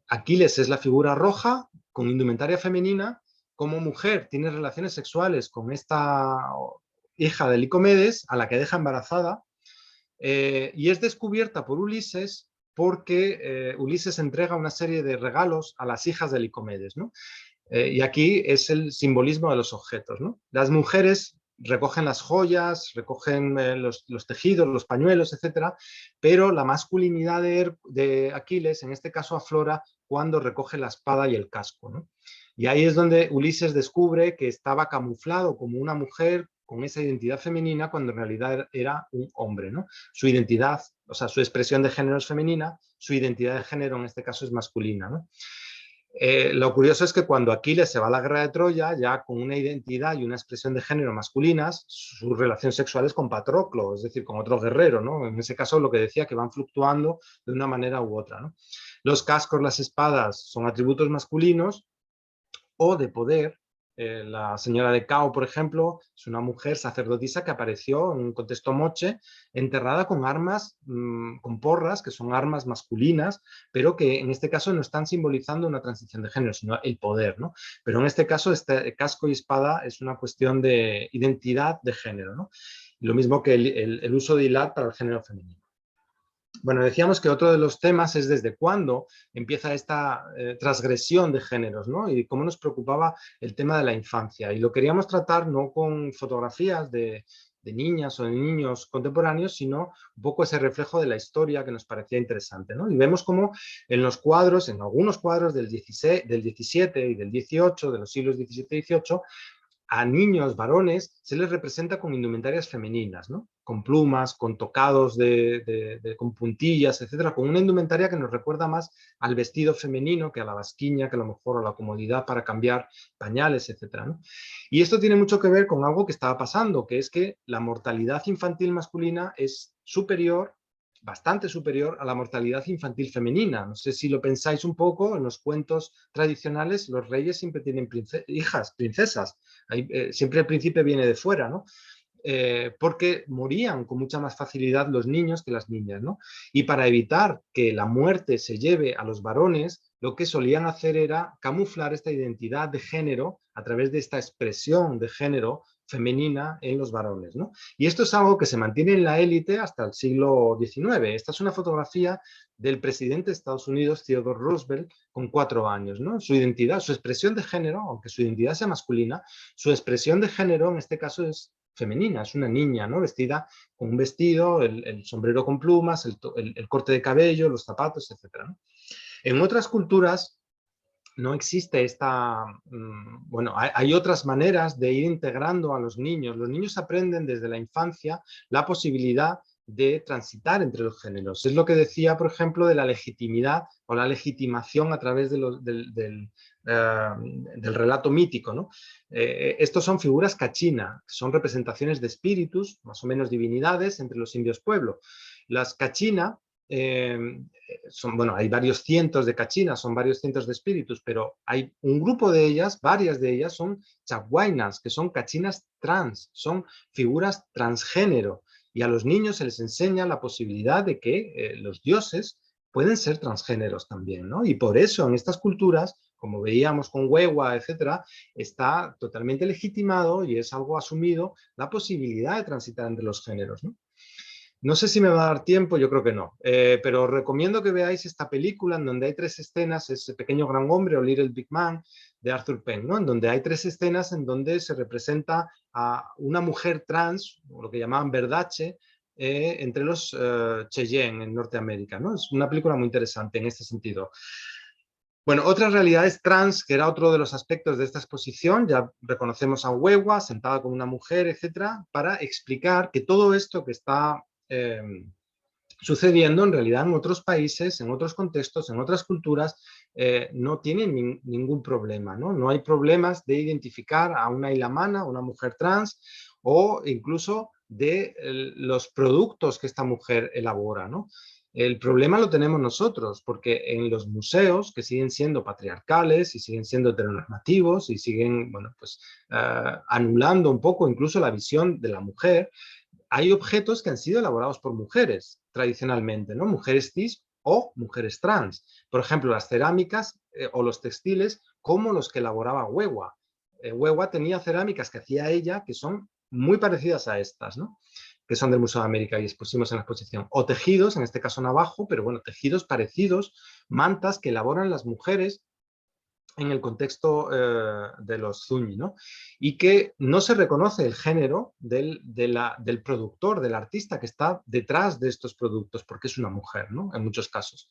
Aquiles es la figura roja, con indumentaria femenina. Como mujer, tiene relaciones sexuales con esta hija de Licomedes, a la que deja embarazada, y es descubierta por Ulises porque Ulises entrega una serie de regalos a las hijas de Licomedes, ¿no? Y aquí es el simbolismo de los objetos, ¿no? Las mujeres recogen las joyas, recogen los tejidos, los pañuelos, etcétera, pero la masculinidad de Aquiles, en este caso, aflora cuando recoge la espada y el casco, ¿no? Y ahí es donde Ulises descubre que estaba camuflado como una mujer con esa identidad femenina cuando en realidad era un hombre, ¿no? Su identidad, o sea, su expresión de género es femenina, su identidad de género en este caso es masculina, ¿no? Lo curioso es que cuando Aquiles se va a la guerra de Troya, ya con una identidad y una expresión de género masculinas, su relación sexual es con Patroclo, es decir, con otro guerrero, ¿no? En ese caso, lo que decía, que van fluctuando de una manera u otra, ¿no? Los cascos, las espadas son atributos masculinos o de poder. La señora de Cao, por ejemplo, es una mujer sacerdotisa que apareció en un contexto moche, enterrada con armas, con porras, que son armas masculinas, pero que en este caso no están simbolizando una transición de género, sino el poder, ¿no? Pero en este caso, este casco y espada es una cuestión de identidad de género, ¿no? Lo mismo que el uso de hilar para el género femenino. Bueno, decíamos que otro de los temas es desde cuándo empieza esta transgresión de géneros, ¿no? Y cómo nos preocupaba el tema de la infancia. Y lo queríamos tratar no con fotografías de niñas o de niños contemporáneos, sino un poco ese reflejo de la historia que nos parecía interesante, ¿no? Y vemos cómo en los cuadros, en algunos cuadros del 17 y del 18, de los siglos XVII y XVIII, a niños varones se les representa con indumentarias femeninas, ¿no? Con plumas, con tocados con puntillas, etcétera, con una indumentaria que nos recuerda más al vestido femenino que a la basquiña, que a lo mejor a la comodidad para cambiar pañales, etcétera, ¿no? Y esto tiene mucho que ver con algo que estaba pasando, que es que la mortalidad infantil masculina es superior, bastante superior a la mortalidad infantil femenina. No sé si lo pensáis un poco, en los cuentos tradicionales los reyes siempre tienen hijas, princesas. Siempre el príncipe viene de fuera, ¿no? Porque morían con mucha más facilidad los niños que las niñas, ¿no? Y para evitar que la muerte se lleve a los varones, lo que solían hacer era camuflar esta identidad de género a través de esta expresión de género femenina en los varones, ¿no? Y esto es algo que se mantiene en la élite hasta el siglo XIX. Esta es una fotografía del presidente de Estados Unidos, Theodore Roosevelt, con 4 años, ¿no? Su identidad, su expresión de género, aunque su identidad sea masculina, su expresión de género en este caso es femenina, es una niña, ¿no? Vestida con un vestido, el sombrero con plumas, el corte de cabello, los zapatos, etcétera, ¿no? En otras culturas no existe esta... Bueno, hay otras maneras de ir integrando a los niños. Los niños aprenden desde la infancia la posibilidad de transitar entre los géneros. Es lo que decía, por ejemplo, de la legitimidad o la legitimación a través del relato mítico, ¿no? Estos son figuras kachina, son representaciones de espíritus, más o menos divinidades, entre los indios pueblo. Las kachina bueno, hay varios cientos de cachinas, son varios cientos de espíritus, pero hay un grupo de ellas, varias de ellas son chaguainas, que son cachinas trans, son figuras transgénero, y a los niños se les enseña la posibilidad de que los dioses pueden ser transgéneros también, ¿no? Y por eso en estas culturas como veíamos con Wewa, etcétera, está totalmente legitimado y es algo asumido la posibilidad de transitar entre los géneros, ¿no? No sé si me va a dar tiempo, yo creo que no, pero os recomiendo que veáis esta película en donde hay 3 escenas, ese Pequeño Gran Hombre o Little Big Man de Arthur Penn, ¿no? En donde hay 3 escenas en donde se representa a una mujer trans, o lo que llamaban verdache, entre los Cheyenne en Norteamérica, ¿no? Es una película muy interesante en este sentido. Bueno, otras realidades trans, que era otro de los aspectos de esta exposición, ya reconocemos a Wewa sentada con una mujer, etcétera, para explicar que todo esto que está eh, sucediendo en realidad en otros países, en otros contextos, en otras culturas, no tienen ningún problema, ¿no? No hay problemas de identificar a una ilamana, una mujer trans, o incluso de los productos que esta mujer elabora, ¿no? El problema lo tenemos nosotros, porque en los museos, que siguen siendo patriarcales y siguen siendo heteronormativos y siguen, bueno, pues, anulando un poco incluso la visión de la mujer, hay objetos que han sido elaborados por mujeres tradicionalmente, ¿no? Mujeres cis o mujeres trans. Por ejemplo, las cerámicas o los textiles como los que elaboraba Wewa. Wewa tenía cerámicas que hacía ella que son muy parecidas a estas, ¿no? Que son del Museo de América y expusimos en la exposición. O tejidos, en este caso navajo, pero bueno, tejidos parecidos, mantas que elaboran las mujeres en el contexto de los Zuñi, ¿no? Y que no se reconoce el género del productor, del artista que está detrás de estos productos, porque es una mujer, ¿no? En muchos casos.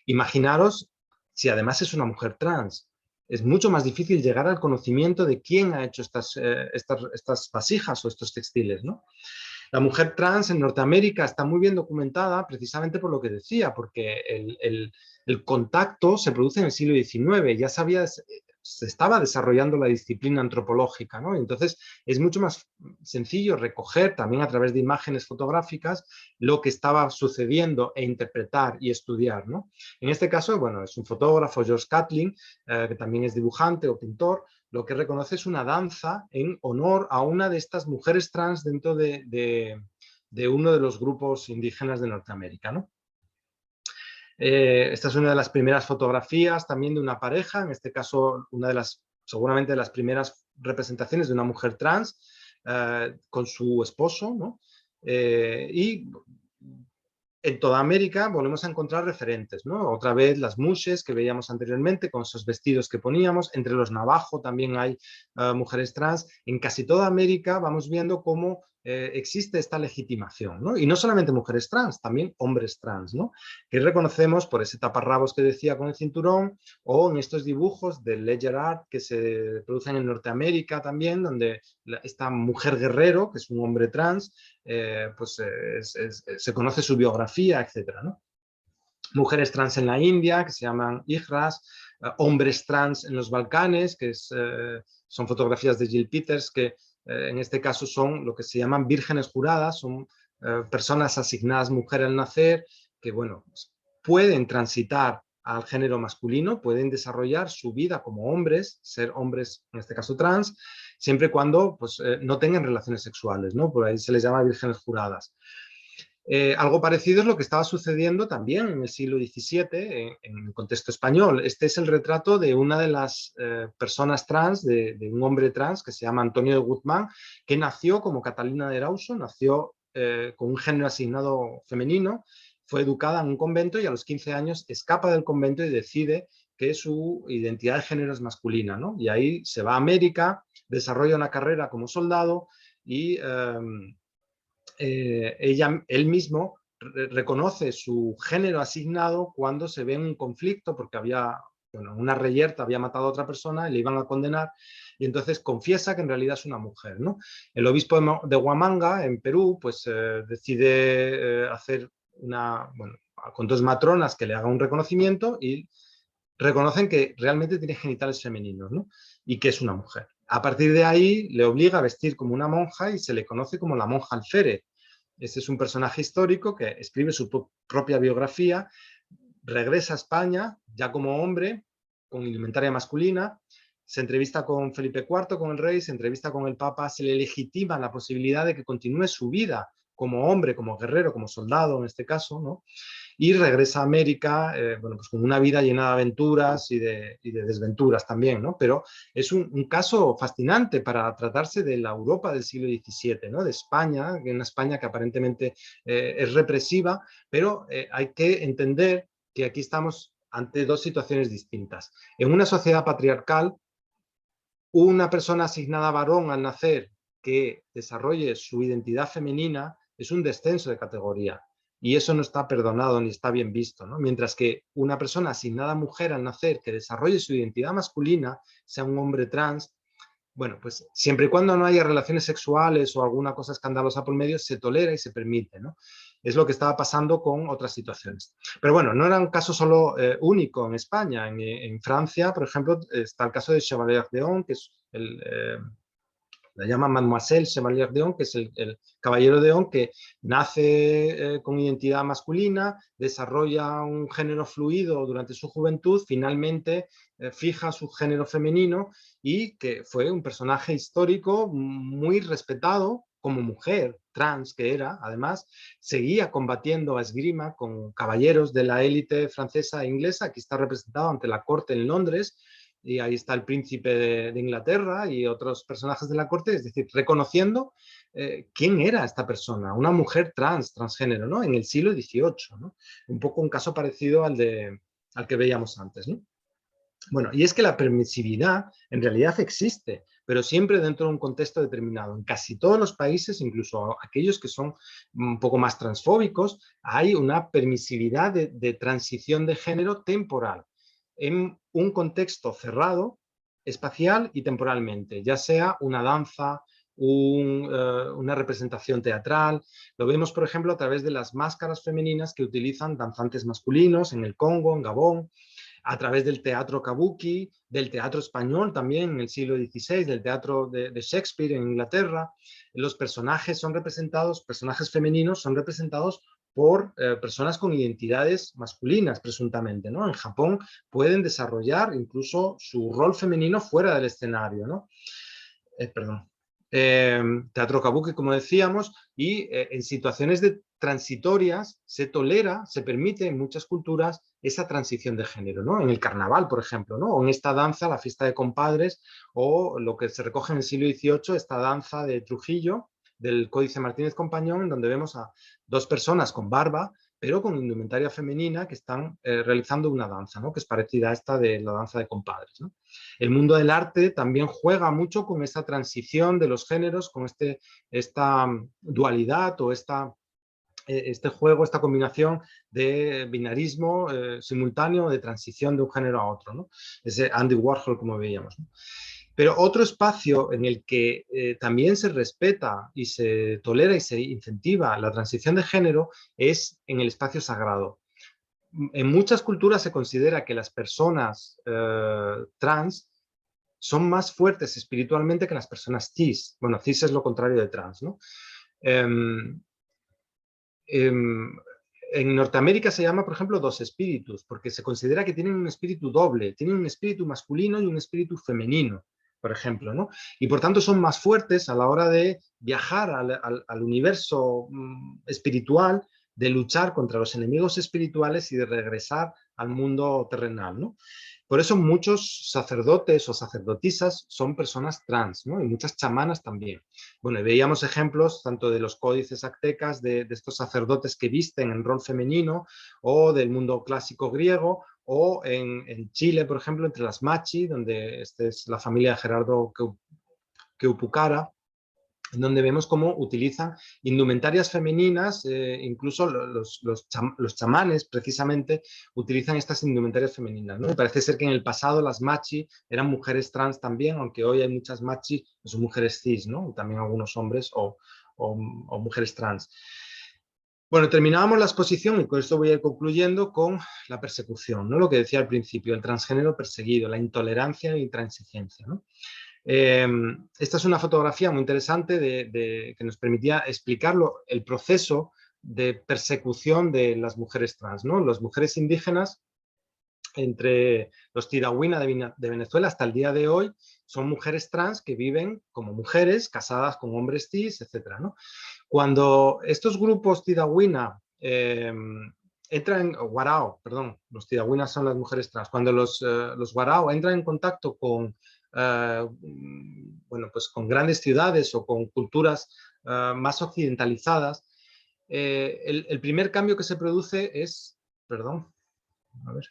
Imaginaros si además es una mujer trans. Es mucho más difícil llegar al conocimiento de quién ha hecho estas vasijas o estos textiles, ¿no? La mujer trans en Norteamérica está muy bien documentada precisamente por lo que decía, porque el contacto se produce en el siglo XIX, ya se estaba desarrollando la disciplina antropológica, ¿no? Entonces es mucho más sencillo recoger también a través de imágenes fotográficas lo que estaba sucediendo e interpretar y estudiar, ¿no? En este caso, bueno, es un fotógrafo, George Catlin, que también es dibujante o pintor, lo que reconoce es una danza en honor a una de estas mujeres trans dentro de uno de los grupos indígenas de Norteamérica, ¿no? Esta es una de las primeras fotografías también de una pareja, en este caso una de las, seguramente de las primeras representaciones de una mujer trans con su esposo, ¿no? Y en toda América volvemos a encontrar referentes, ¿no? Otra vez las mushes que veíamos anteriormente con esos vestidos que poníamos, entre los navajo también hay mujeres trans. En casi toda América vamos viendo cómo existe esta legitimación, ¿no? Y no solamente mujeres trans, también hombres trans, ¿no? Que reconocemos por ese taparrabos que decía con el cinturón o en estos dibujos del ledger art que se producen en Norteamérica también, donde esta mujer guerrero, que es un hombre trans, pues se conoce su biografía, etcétera, ¿no? Mujeres trans en la India, que se llaman hijras, hombres trans en los Balcanes, que son fotografías de Jill Peters, que en este caso son lo que se llaman vírgenes juradas, son personas asignadas mujer al nacer, que bueno, pues, pueden transitar al género masculino, pueden desarrollar su vida como hombres, ser hombres, en este caso trans, siempre y cuando pues, no tengan relaciones sexuales, ¿no? Por ahí se les llama vírgenes juradas. Algo parecido es lo que estaba sucediendo también en el siglo XVII en el contexto español. Este es el retrato de una de las personas trans, de un hombre trans que se llama Antonio de Guzmán, que nació como Catalina de Erauso, nació con un género asignado femenino, fue educada en un convento y a los 15 años escapa del convento y decide que su identidad de género es masculina, ¿no? Y ahí se va a América, desarrolla una carrera como soldado y él mismo reconoce su género asignado cuando se ve en un conflicto porque había, bueno, una reyerta había matado a otra persona y le iban a condenar y entonces confiesa que en realidad es una mujer, ¿no? El obispo de Huamanga, en Perú, pues decide hacer bueno, con 2 matronas que le hagan un reconocimiento y reconocen que realmente tiene genitales femeninos, ¿no? Y que es una mujer. A partir de ahí le obliga a vestir como una monja y se le conoce como la monja alférez. Este es un personaje histórico que escribe su propia biografía, regresa a España ya como hombre, con indumentaria masculina, se entrevista con Felipe IV, con el rey, se entrevista con el Papa, se le legitima la posibilidad de que continúe su vida como hombre, como guerrero, como soldado en este caso, ¿no? y regresa a América, bueno, pues con una vida llena de aventuras y de desventuras también, ¿no? Pero es un caso fascinante para tratarse de la Europa del siglo XVII, ¿no? De España, una España que aparentemente es represiva, pero hay que entender que aquí estamos ante dos situaciones distintas. En una sociedad patriarcal, una persona asignada varón al nacer que desarrolle su identidad femenina es un descenso de categoría y eso no está perdonado ni está bien visto, ¿no? Mientras que una persona asignada mujer al nacer que desarrolle su identidad masculina, sea un hombre trans, bueno, pues siempre y cuando no haya relaciones sexuales o alguna cosa escandalosa por medio, se tolera y se permite, ¿no? Es lo que estaba pasando con otras situaciones. Pero bueno, no era un caso solo único en España. En Francia, por ejemplo, está el caso de Chevalier d'Eon, que es la llaman Mademoiselle Chevalier d'Eon, que es el caballero d'Eon que nace con identidad masculina, desarrolla un género fluido durante su juventud, finalmente fija su género femenino y que fue un personaje histórico muy respetado como mujer trans que era, además, seguía combatiendo a esgrima con caballeros de la élite francesa e inglesa. Aquí está representado ante la corte en Londres, y ahí está el príncipe de Inglaterra y otros personajes de la corte, es decir, reconociendo quién era esta persona, una mujer transgénero, ¿no? En el siglo XVIII, ¿no? Un poco un caso parecido al que veíamos antes, ¿no? Bueno, y es que la permisividad en realidad existe, pero siempre dentro de un contexto determinado. En casi todos los países, incluso aquellos que son un poco más transfóbicos, hay una permisividad de transición de género temporal en un contexto cerrado, espacial y temporalmente, ya sea una danza, una representación teatral. Lo vemos, por ejemplo, a través de las máscaras femeninas que utilizan danzantes masculinos en el Congo, en Gabón, a través del teatro kabuki, del teatro español también en el siglo XVI, del teatro de Shakespeare en Inglaterra. Los personajes son representados, personajes femeninos son representados por personas con identidades masculinas, presuntamente, ¿no? En Japón pueden desarrollar incluso su rol femenino fuera del escenario, ¿no? Perdón. Teatro kabuki, como decíamos, y en situaciones transitorias se tolera, se permite en muchas culturas esa transición de género, ¿no? En el carnaval, por ejemplo, ¿no? O en esta danza, la fiesta de compadres, o lo que se recoge en el siglo XVIII, esta danza de Trujillo, del Códice Martínez Compañón, en donde vemos a dos personas con barba, pero con indumentaria femenina que están realizando una danza, ¿no? Que es parecida a esta de la danza de compadres, ¿no? El mundo del arte también juega mucho con esta transición de los géneros, con esta dualidad o este juego, esta combinación de binarismo simultáneo, de transición de un género a otro, ¿no? Ese Andy Warhol, como veíamos, ¿no? Pero otro espacio en el que también se respeta y se tolera y se incentiva la transición de género es en el espacio sagrado. En muchas culturas se considera que las personas trans son más fuertes espiritualmente que las personas cis. Bueno, cis es lo contrario de trans, ¿no? Um, en Norteamérica se llama, por ejemplo, dos espíritus, porque se considera que tienen un espíritu doble, tienen un espíritu masculino y un espíritu femenino, por ejemplo, ¿no? Y por tanto son más fuertes a la hora de viajar al universo espiritual, de luchar contra los enemigos espirituales y de regresar al mundo terrenal, ¿no? Por eso muchos sacerdotes o sacerdotisas son personas trans, ¿no? Y muchas chamanas también. Bueno, veíamos ejemplos tanto de los códices aztecas, de estos sacerdotes que visten en rol femenino, o del mundo clásico griego, o en Chile, por ejemplo, entre las Machi, donde es la familia de Gerardo Queupucara, en donde vemos cómo utilizan indumentarias femeninas, incluso los chamanes precisamente utilizan estas indumentarias femeninas, ¿no? Y parece ser que en el pasado las machi eran mujeres trans también, aunque hoy hay muchas machi que son mujeres cis, ¿no? Y también algunos hombres o mujeres trans. Bueno, terminábamos la exposición y con esto voy a ir concluyendo con la persecución, ¿no? Lo que decía al principio, el transgénero perseguido, la intolerancia y intransigencia, ¿no? Esta es una fotografía muy interesante que nos permitía explicar el proceso de persecución de las mujeres trans, ¿no? Las mujeres indígenas, entre los Tirahuina de Venezuela hasta el día de hoy, son mujeres trans que viven como mujeres, casadas con hombres cis, etc., ¿no? Cuando estos grupos Tirahuina entran, warao, perdón, los tidahuinas son las mujeres trans, cuando los warao entran en contacto con, bueno, pues con grandes ciudades o con culturas más occidentalizadas, el primer cambio que se produce es, perdón, a ver,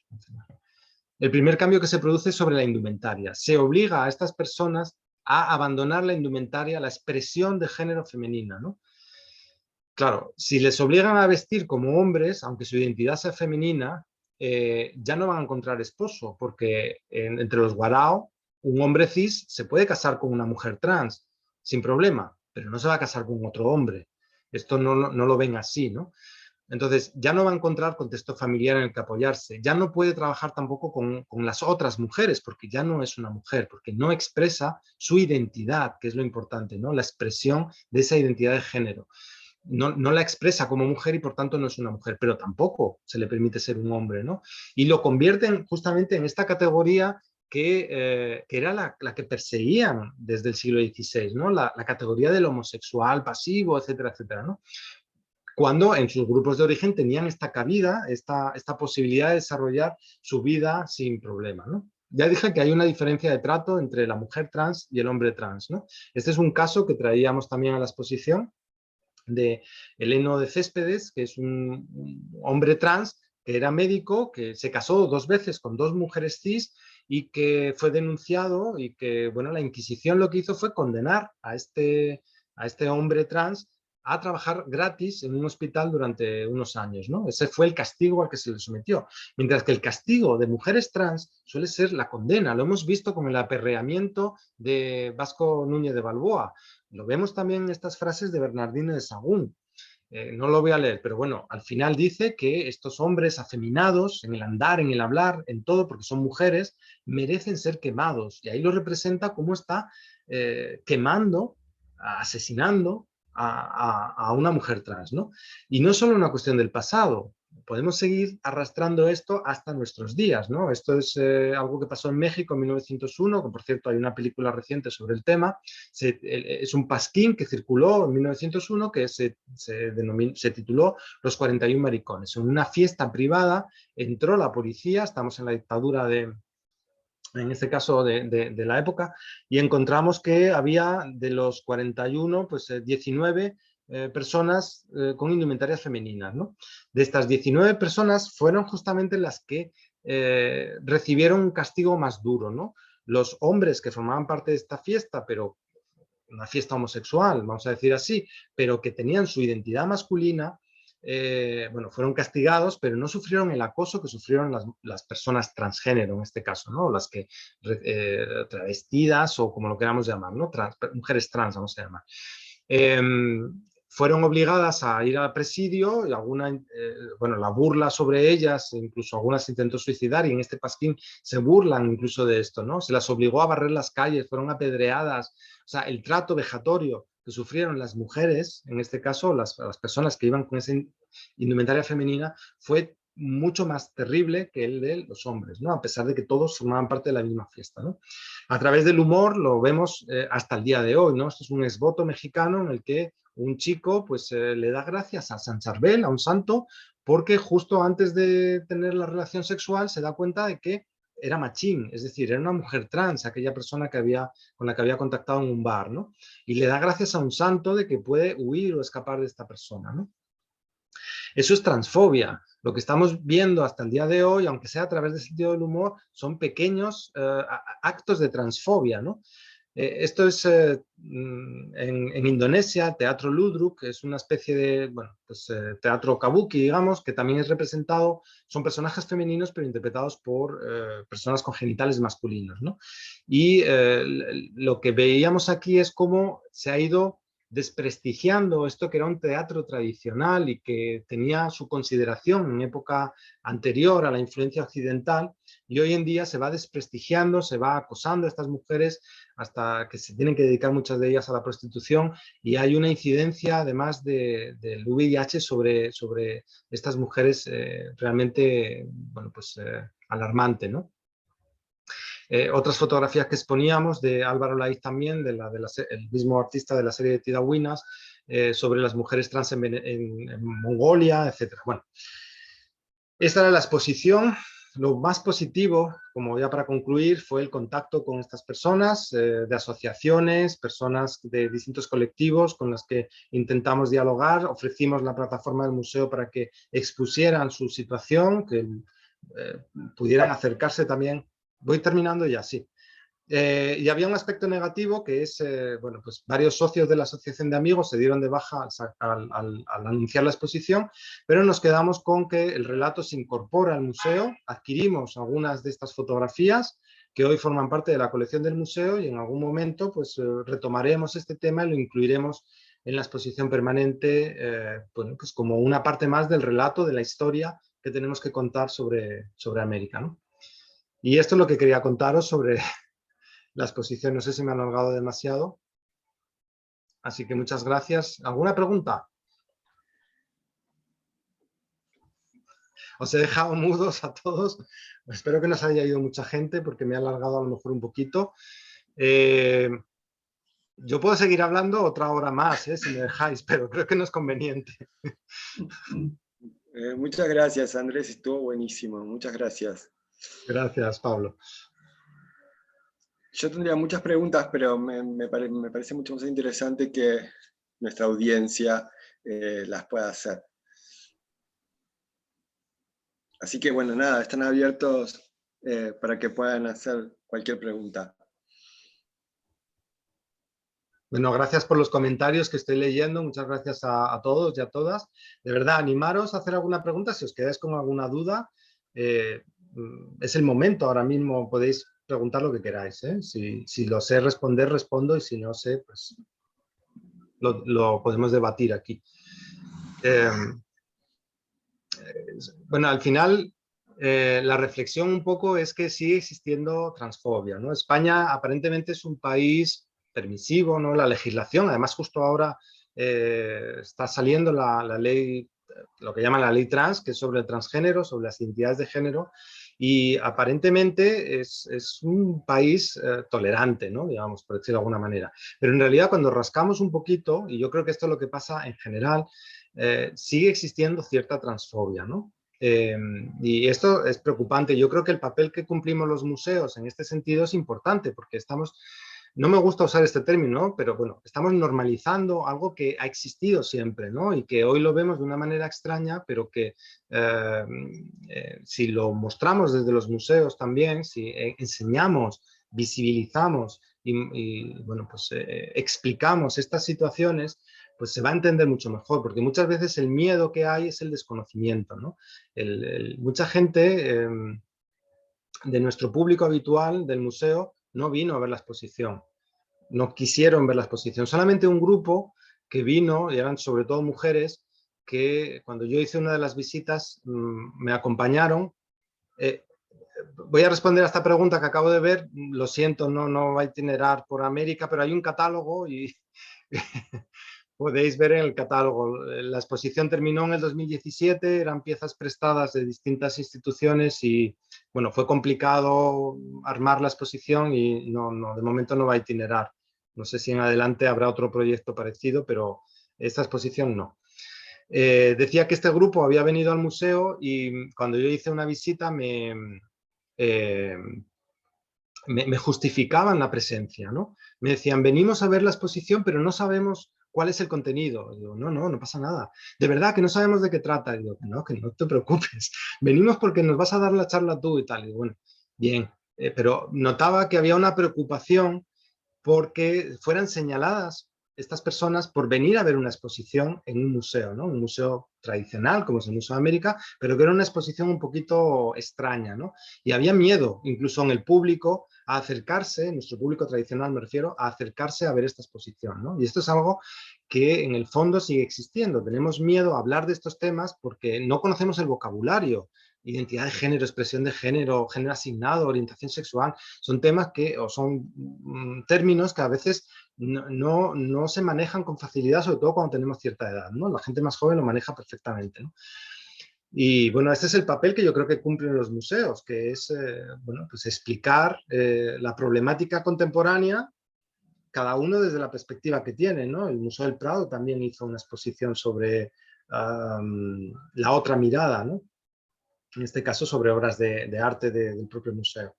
el primer cambio que se produce es sobre la indumentaria. Se obliga a estas personas a abandonar la indumentaria, la expresión de género femenina, ¿no? Claro, si les obligan a vestir como hombres, aunque su identidad sea femenina, ya no van a encontrar esposo, porque entre los warao, un hombre cis se puede casar con una mujer trans, sin problema, pero no se va a casar con otro hombre. Esto no lo ven así, ¿no? Entonces, ya no va a encontrar contexto familiar en el que apoyarse, ya no puede trabajar tampoco con las otras mujeres, porque ya no es una mujer, porque no expresa su identidad, que es lo importante, ¿no? La expresión de esa identidad de género. No la expresa como mujer y por tanto no es una mujer, pero tampoco se le permite ser un hombre, ¿no? Y lo convierten justamente en esta categoría que era la que perseguían desde el siglo XVI, ¿no? La categoría del homosexual pasivo, etcétera, etcétera, ¿no? Cuando en sus grupos de origen tenían esta cabida, esta posibilidad de desarrollar su vida sin problema, ¿no? Ya dije que hay una diferencia de trato entre la mujer trans y el hombre trans, ¿no? Este es un caso que traíamos también a la exposición de Heleno de Céspedes, que es un hombre trans que era médico, que se casó 2 veces con 2 mujeres cis y que fue denunciado y que, bueno, la Inquisición lo que hizo fue condenar a este hombre trans a trabajar gratis en un hospital durante unos años, ¿no? Ese fue el castigo al que se le sometió. Mientras que el castigo de mujeres trans suele ser la condena. Lo hemos visto con el aperreamiento de Vasco Núñez de Balboa. Lo vemos también en estas frases de Bernardino de Sahagún. No lo voy a leer, pero bueno, al final dice que estos hombres afeminados en el andar, en el hablar, en todo, porque son mujeres, merecen ser quemados. Y ahí lo representa cómo está quemando, asesinando a una mujer trans, ¿no? Y no es solo una cuestión del pasado, podemos seguir arrastrando esto hasta nuestros días, ¿no? Esto es algo que pasó en México en 1901, que por cierto hay una película reciente sobre el tema. Es un pasquín que circuló en 1901 que se tituló Los 41 maricones. En una fiesta privada entró la policía, estamos en la dictadura en este caso de la época, y encontramos que había de los 41, pues 19 personas con indumentarias femeninas, ¿no? De estas 19 personas fueron justamente las que recibieron un castigo más duro, ¿no? Los hombres que formaban parte de esta fiesta, pero una fiesta homosexual, vamos a decir así, pero que tenían su identidad masculina, bueno, fueron castigados, pero no sufrieron el acoso que sufrieron las personas transgénero, en este caso, ¿no? Las que travestidas o como lo queramos llamar, ¿no? Mujeres trans, vamos a llamar. Eh, fueron obligadas a ir al presidio y bueno, la burla sobre ellas, incluso algunas se intentó suicidar y en este pasquín se burlan incluso de esto, ¿no? Se las obligó a barrer las calles, fueron apedreadas, o sea, el trato vejatorio que sufrieron las mujeres, en este caso las personas que iban con esa indumentaria femenina, fue mucho más terrible que el de los hombres, ¿no? A pesar de que todos formaban parte de la misma fiesta, ¿no? A través del humor lo vemos hasta el día de hoy, ¿no? Esto es un esboto mexicano en el que un chico pues le da gracias a San Charbel, a un santo, porque justo antes de tener la relación sexual se da cuenta de que era machín, es decir, era una mujer trans, aquella persona con la que había contactado en un bar, ¿no? Y le da gracias a un santo de que puede huir o escapar de esta persona, ¿no? Eso es transfobia. Lo que estamos viendo hasta el día de hoy, aunque sea a través del sentido del humor, son pequeños actos de transfobia, ¿no? Esto es en Indonesia, teatro ludruk, que es una especie de, bueno, pues, teatro kabuki, digamos, que también es representado, son personajes femeninos, pero interpretados por personas con genitales masculinos, ¿no? Y lo que veíamos aquí es cómo se ha ido desprestigiando esto que era un teatro tradicional y que tenía su consideración en época anterior a la influencia occidental, y hoy en día se va desprestigiando, se va acosando a estas mujeres hasta que se tienen que dedicar muchas de ellas a la prostitución, y hay una incidencia además del VIH sobre estas mujeres realmente, bueno, pues alarmante, ¿no? Otras fotografías que exponíamos de Álvaro Laiz también, el mismo artista de la serie de Tidahuinas, sobre las mujeres trans en Mongolia, etc. Bueno, Esta era la exposición. Lo más positivo, como ya para concluir, fue el contacto con estas personas de asociaciones, personas de distintos colectivos con las que intentamos dialogar. Ofrecimos la plataforma del museo para que expusieran su situación, que pudieran acercarse también. Voy terminando ya, sí. Y había un aspecto negativo que es, bueno, pues varios socios de la asociación de amigos se dieron de baja al anunciar la exposición, pero nos quedamos con que el relato se incorpora al museo, adquirimos algunas de estas fotografías que hoy forman parte de la colección del museo y en algún momento pues retomaremos este tema y lo incluiremos en la exposición permanente, bueno, pues como una parte más del relato, de la historia que tenemos que contar sobre América, ¿no? Y esto es lo que quería contaros sobre la exposición. No sé si me ha alargado demasiado. Así que muchas gracias. ¿Alguna pregunta? Os he dejado mudos a todos. Espero que no se haya ido mucha gente porque me ha alargado a lo mejor un poquito. Yo puedo seguir hablando otra hora más, si me dejáis, pero creo que no es conveniente. Muchas gracias, Andrés, estuvo buenísimo. Muchas gracias. Gracias, Pablo. Yo tendría muchas preguntas, pero me parece mucho más interesante que nuestra audiencia las pueda hacer. Así que bueno, nada, están abiertos para que puedan hacer cualquier pregunta. Bueno, gracias por los comentarios que estoy leyendo. Muchas gracias a todos y a todas. De verdad, animaros a hacer alguna pregunta. Si os quedáis con alguna duda, es el momento. Ahora mismo podéis preguntar lo que queráis. Si lo sé responder, respondo. Y si no sé, pues lo podemos debatir aquí. Bueno, al final, la reflexión un poco es que sigue existiendo transfobia, ¿no? España aparentemente es un país permisivo, ¿no? La legislación, además justo ahora está saliendo la ley, lo que llaman la ley trans, que es sobre el transgénero, sobre las identidades de género, y aparentemente es un país tolerante, ¿no? Digamos, por decirlo de alguna manera. Pero en realidad cuando rascamos un poquito, y yo creo que esto es lo que pasa en general, sigue existiendo cierta transfobia, ¿no? Y esto es preocupante. Yo creo que el papel que cumplimos los museos en este sentido es importante porque estamos, no me gusta usar este término, ¿no? Pero bueno, estamos normalizando algo que ha existido siempre, ¿no? Y que hoy lo vemos de una manera extraña, pero que si lo mostramos desde los museos también, si enseñamos, visibilizamos y bueno, pues explicamos estas situaciones, pues se va a entender mucho mejor, porque muchas veces el miedo que hay es el desconocimiento, ¿no? Mucha gente de nuestro público habitual del museo no vino a ver la exposición, no quisieron ver la exposición, solamente un grupo que vino, y eran sobre todo mujeres, que cuando yo hice una de las visitas me acompañaron. Voy a responder a esta pregunta que acabo de ver, lo siento, no va a itinerar por América, pero hay un catálogo y podéis ver en el catálogo. La exposición terminó en el 2017, eran piezas prestadas de distintas instituciones y bueno, fue complicado armar la exposición y de momento no va a itinerar. No sé si en adelante habrá otro proyecto parecido, pero esta exposición no. Decía que este grupo había venido al museo y cuando yo hice una visita me justificaban la presencia, ¿no? Me decían, venimos a ver la exposición, pero no sabemos cuál es el contenido. Y digo, no pasa nada. De verdad que no sabemos de qué trata. Y digo, que no te preocupes. Venimos porque nos vas a dar la charla tú y tal. Y digo, bueno, bien. Pero notaba que había una preocupación porque fueran señaladas estas personas por venir a ver una exposición en un museo, ¿no? Un museo tradicional, como es el Museo de América, pero que era una exposición un poquito extraña, ¿no? Y había miedo, incluso en el público, a acercarse, nuestro público tradicional me refiero, a acercarse a ver esta exposición, ¿no? Y esto es algo que en el fondo sigue existiendo. Tenemos miedo a hablar de estos temas porque no conocemos el vocabulario. Identidad de género, expresión de género, género asignado, orientación sexual, son temas que, o son términos que a veces no se manejan con facilidad, sobre todo cuando tenemos cierta edad, ¿no? La gente más joven lo maneja perfectamente, ¿no? Y bueno, este es el papel que yo creo que cumplen los museos, que es, bueno, pues explicar la problemática contemporánea, cada uno desde la perspectiva que tiene, ¿no? El Museo del Prado también hizo una exposición sobre la otra mirada, ¿no? en este caso sobre obras de arte del propio museo.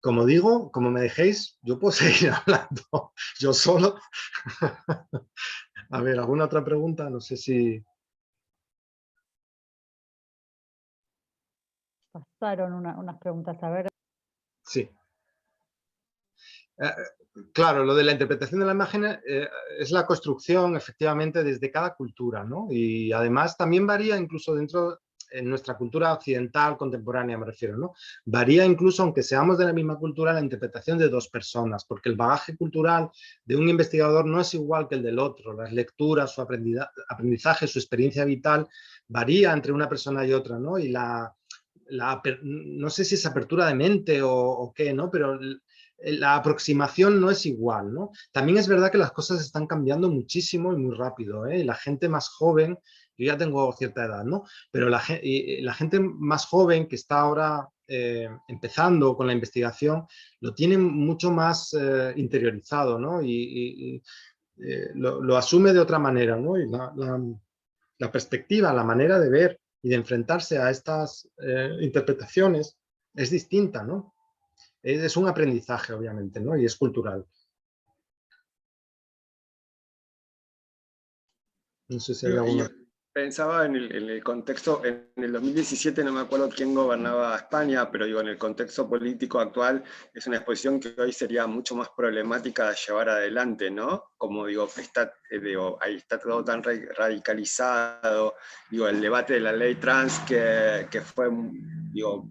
Como digo, como me dejéis, yo puedo seguir hablando yo solo. A ver, ¿alguna otra pregunta? No sé si... Pasaron unas preguntas, a ver. Sí. Claro, lo de la interpretación de la imagen es la construcción, efectivamente, desde cada cultura, ¿no? Y además también varía incluso dentro, en nuestra cultura occidental contemporánea, me refiero, ¿no? Varía incluso, aunque seamos de la misma cultura, la interpretación de dos personas, porque el bagaje cultural de un investigador no es igual que el del otro. Las lecturas, su aprendizaje, su experiencia vital varía entre una persona y otra, ¿no? Y no sé si es apertura de mente o qué, ¿no? Pero la aproximación no es igual, ¿no? También es verdad que las cosas están cambiando muchísimo y muy rápido, ¿eh? La gente más joven, yo ya tengo cierta edad, ¿no? Pero la gente más joven que está ahora empezando con la investigación, lo tiene mucho más interiorizado, ¿no? Lo asume de otra manera, ¿no? Y la perspectiva, la manera de ver y de enfrentarse a estas interpretaciones es distinta, ¿no? Es un aprendizaje, obviamente, ¿no? Y es cultural. No sé si hay Yo alguna... pensaba en el contexto, en el 2017 no me acuerdo quién gobernaba España, pero digo, en el contexto político actual es una exposición que hoy sería mucho más problemática de llevar adelante, ¿no? Como digo, ahí está todo tan radicalizado, digo, el debate de la ley trans que fue, digo,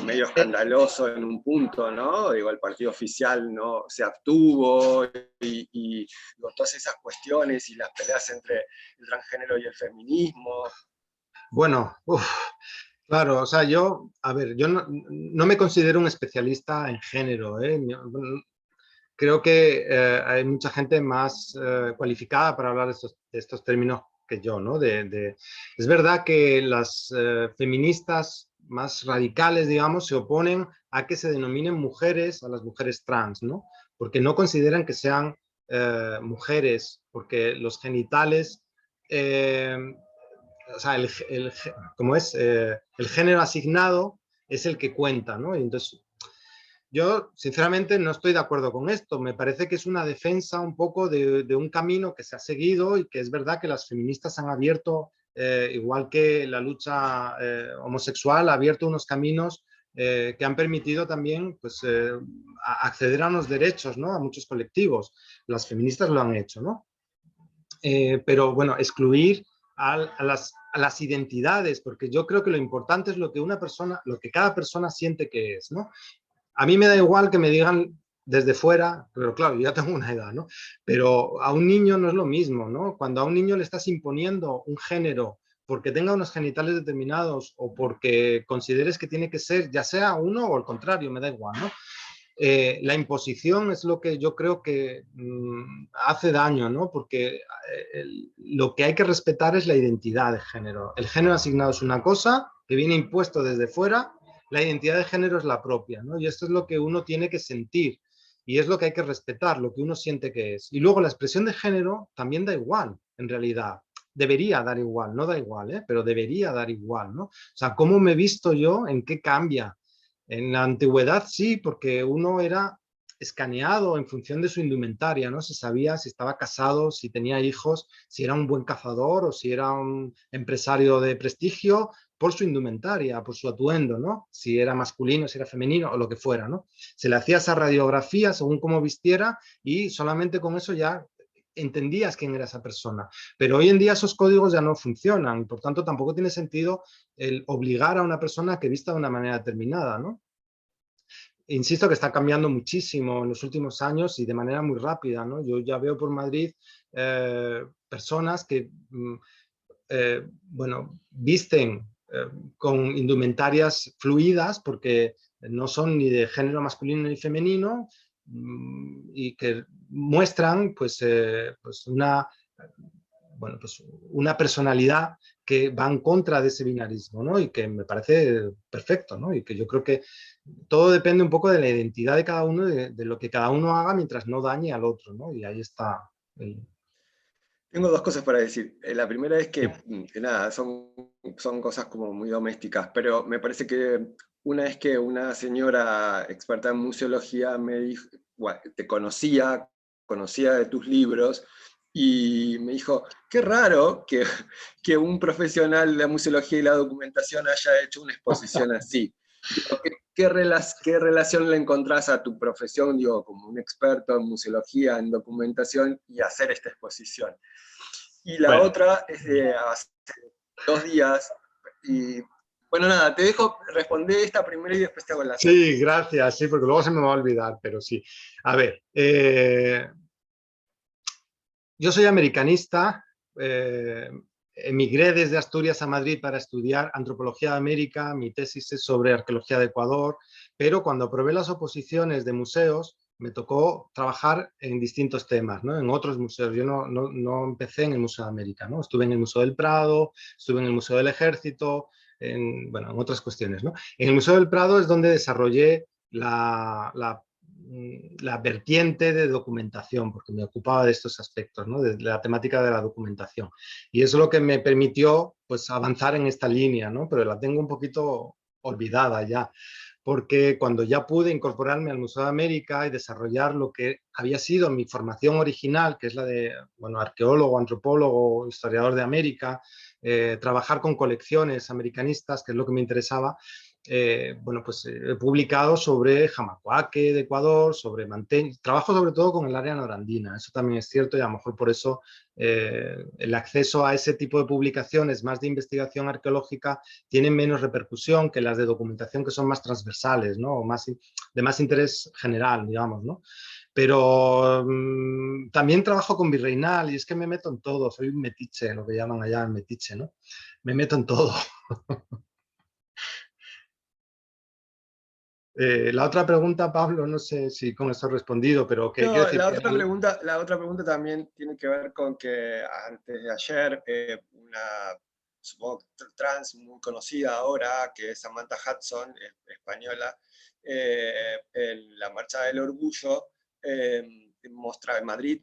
medio escandaloso en un punto, ¿no? Digo, el partido oficial no se abstuvo y digo, todas esas cuestiones y las peleas entre el transgénero y el feminismo. Bueno, claro, o sea, a ver, yo no me considero un especialista en género, ¿eh? Creo que hay mucha gente más cualificada para hablar de estos términos que yo, ¿no? Es verdad que las feministas más radicales, digamos, se oponen a que se denominen mujeres a las mujeres trans, ¿no? Porque no consideran que sean mujeres, porque los genitales, eh, o sea, ¿cómo es? El género asignado es el que cuenta, ¿no? Y entonces yo, sinceramente, no estoy de acuerdo con esto. Me parece que es una defensa un poco de un camino que se ha seguido y que es verdad que las feministas han abierto, igual que la lucha homosexual, ha abierto unos caminos que han permitido también pues, acceder a unos derechos, ¿no? A muchos colectivos. Las feministas lo han hecho, ¿no? Pero bueno, excluir a las identidades, porque yo creo que lo importante es lo que una persona, lo que cada persona siente que es, ¿no? A mí me da igual que me digan desde fuera, pero claro, yo ya tengo una edad, ¿no? Pero a un niño no es lo mismo, ¿no? Cuando a un niño le estás imponiendo un género porque tenga unos genitales determinados o porque consideres que tiene que ser, ya sea uno o el contrario, me da igual, ¿no? La imposición es lo que yo creo que hace daño, ¿no? Porque lo que hay que respetar es la identidad de género. El género asignado es una cosa que viene impuesto desde fuera, la identidad de género es la propia, ¿no? Y esto es lo que uno tiene que sentir y es lo que hay que respetar, lo que uno siente que es. Y luego la expresión de género también da igual, en realidad. Debería dar igual, no da igual, ¿eh? Pero debería dar igual, ¿no? O sea, ¿cómo me he visto yo? ¿En qué cambia? En la antigüedad sí, porque uno era escaneado en función de su indumentaria, ¿no? Se sabía si estaba casado, si tenía hijos, si era un buen cazador o si era un empresario de prestigio por su indumentaria, por su atuendo, ¿no? Si era masculino, si era femenino o lo que fuera, ¿no? Se le hacía esa radiografía según cómo vistiera y solamente con eso ya entendías quién era esa persona. Pero hoy en día esos códigos ya no funcionan y por tanto tampoco tiene sentido el obligar a una persona que vista de una manera determinada, ¿no? Insisto que está cambiando muchísimo en los últimos años y de manera muy rápida, ¿no? Yo ya veo por Madrid personas que, bueno, visten con indumentarias fluidas porque no son ni de género masculino ni femenino y que muestran pues bueno, pues una personalidad que va en contra de ese binarismo, ¿no? Y que me parece perfecto, ¿no? Y que yo creo que todo depende un poco de la identidad de cada uno, de lo que cada uno haga mientras no dañe al otro, ¿no? Y ahí está. Tengo dos cosas para decir. La primera es Sí. que nada, son cosas como muy domésticas, pero me parece que una es que una señora experta en museología me dijo, bueno, te conocía de tus libros, y me dijo, qué raro que un profesional de la museología y la documentación haya hecho una exposición así. Digo, ¿qué relación le encontrás a tu profesión, digo, como un experto en museología, en documentación, y hacer esta exposición? Y la Bueno, otra es de hace 2 días. Y bueno, nada, te dejo responder esta primera y después te hago la segunda. sí, gracias, sí, porque luego se me va a olvidar, pero sí. A ver, yo soy americanista, emigré desde Asturias a Madrid para estudiar antropología de América, mi tesis es sobre arqueología de Ecuador, pero cuando aprobé las oposiciones de museos, me tocó trabajar en distintos temas, ¿no? En otros museos. Yo no empecé en el Museo de América, ¿no? Estuve en el Museo del Prado, estuve en el Museo del Ejército, bueno, en otras cuestiones, ¿no? En el Museo del Prado es donde desarrollé la vertiente de documentación, porque me ocupaba de estos aspectos, ¿no? De la temática de la documentación. Y eso es lo que me permitió pues, avanzar en esta línea, ¿no? Pero la tengo un poquito olvidada ya, porque cuando ya pude incorporarme al Museo de América y desarrollar lo que había sido mi formación original, que es la de, bueno, arqueólogo, antropólogo, historiador de América, trabajar con colecciones americanistas, que es lo que me interesaba, bueno, pues he publicado sobre Jamacuaque de Ecuador, sobre Manteño, trabajo sobre todo con el área norandina, eso también es cierto y a lo mejor por eso el acceso a ese tipo de publicaciones más de investigación arqueológica tienen menos repercusión que las de documentación que son más transversales, ¿no? O más, de más interés general, digamos, ¿no? Pero también trabajo con Virreinal y es que me meto en todo, soy un metiche, lo que llaman allá en metiche, ¿no? Me meto en todo. La otra pregunta, Pablo, no sé si con esto he respondido, pero que quiero No, decir que la otra pregunta también tiene que ver con que antes de ayer, una, supongo, trans muy conocida ahora, que es Samantha Hudson, española, en la Marcha del Orgullo, en Madrid,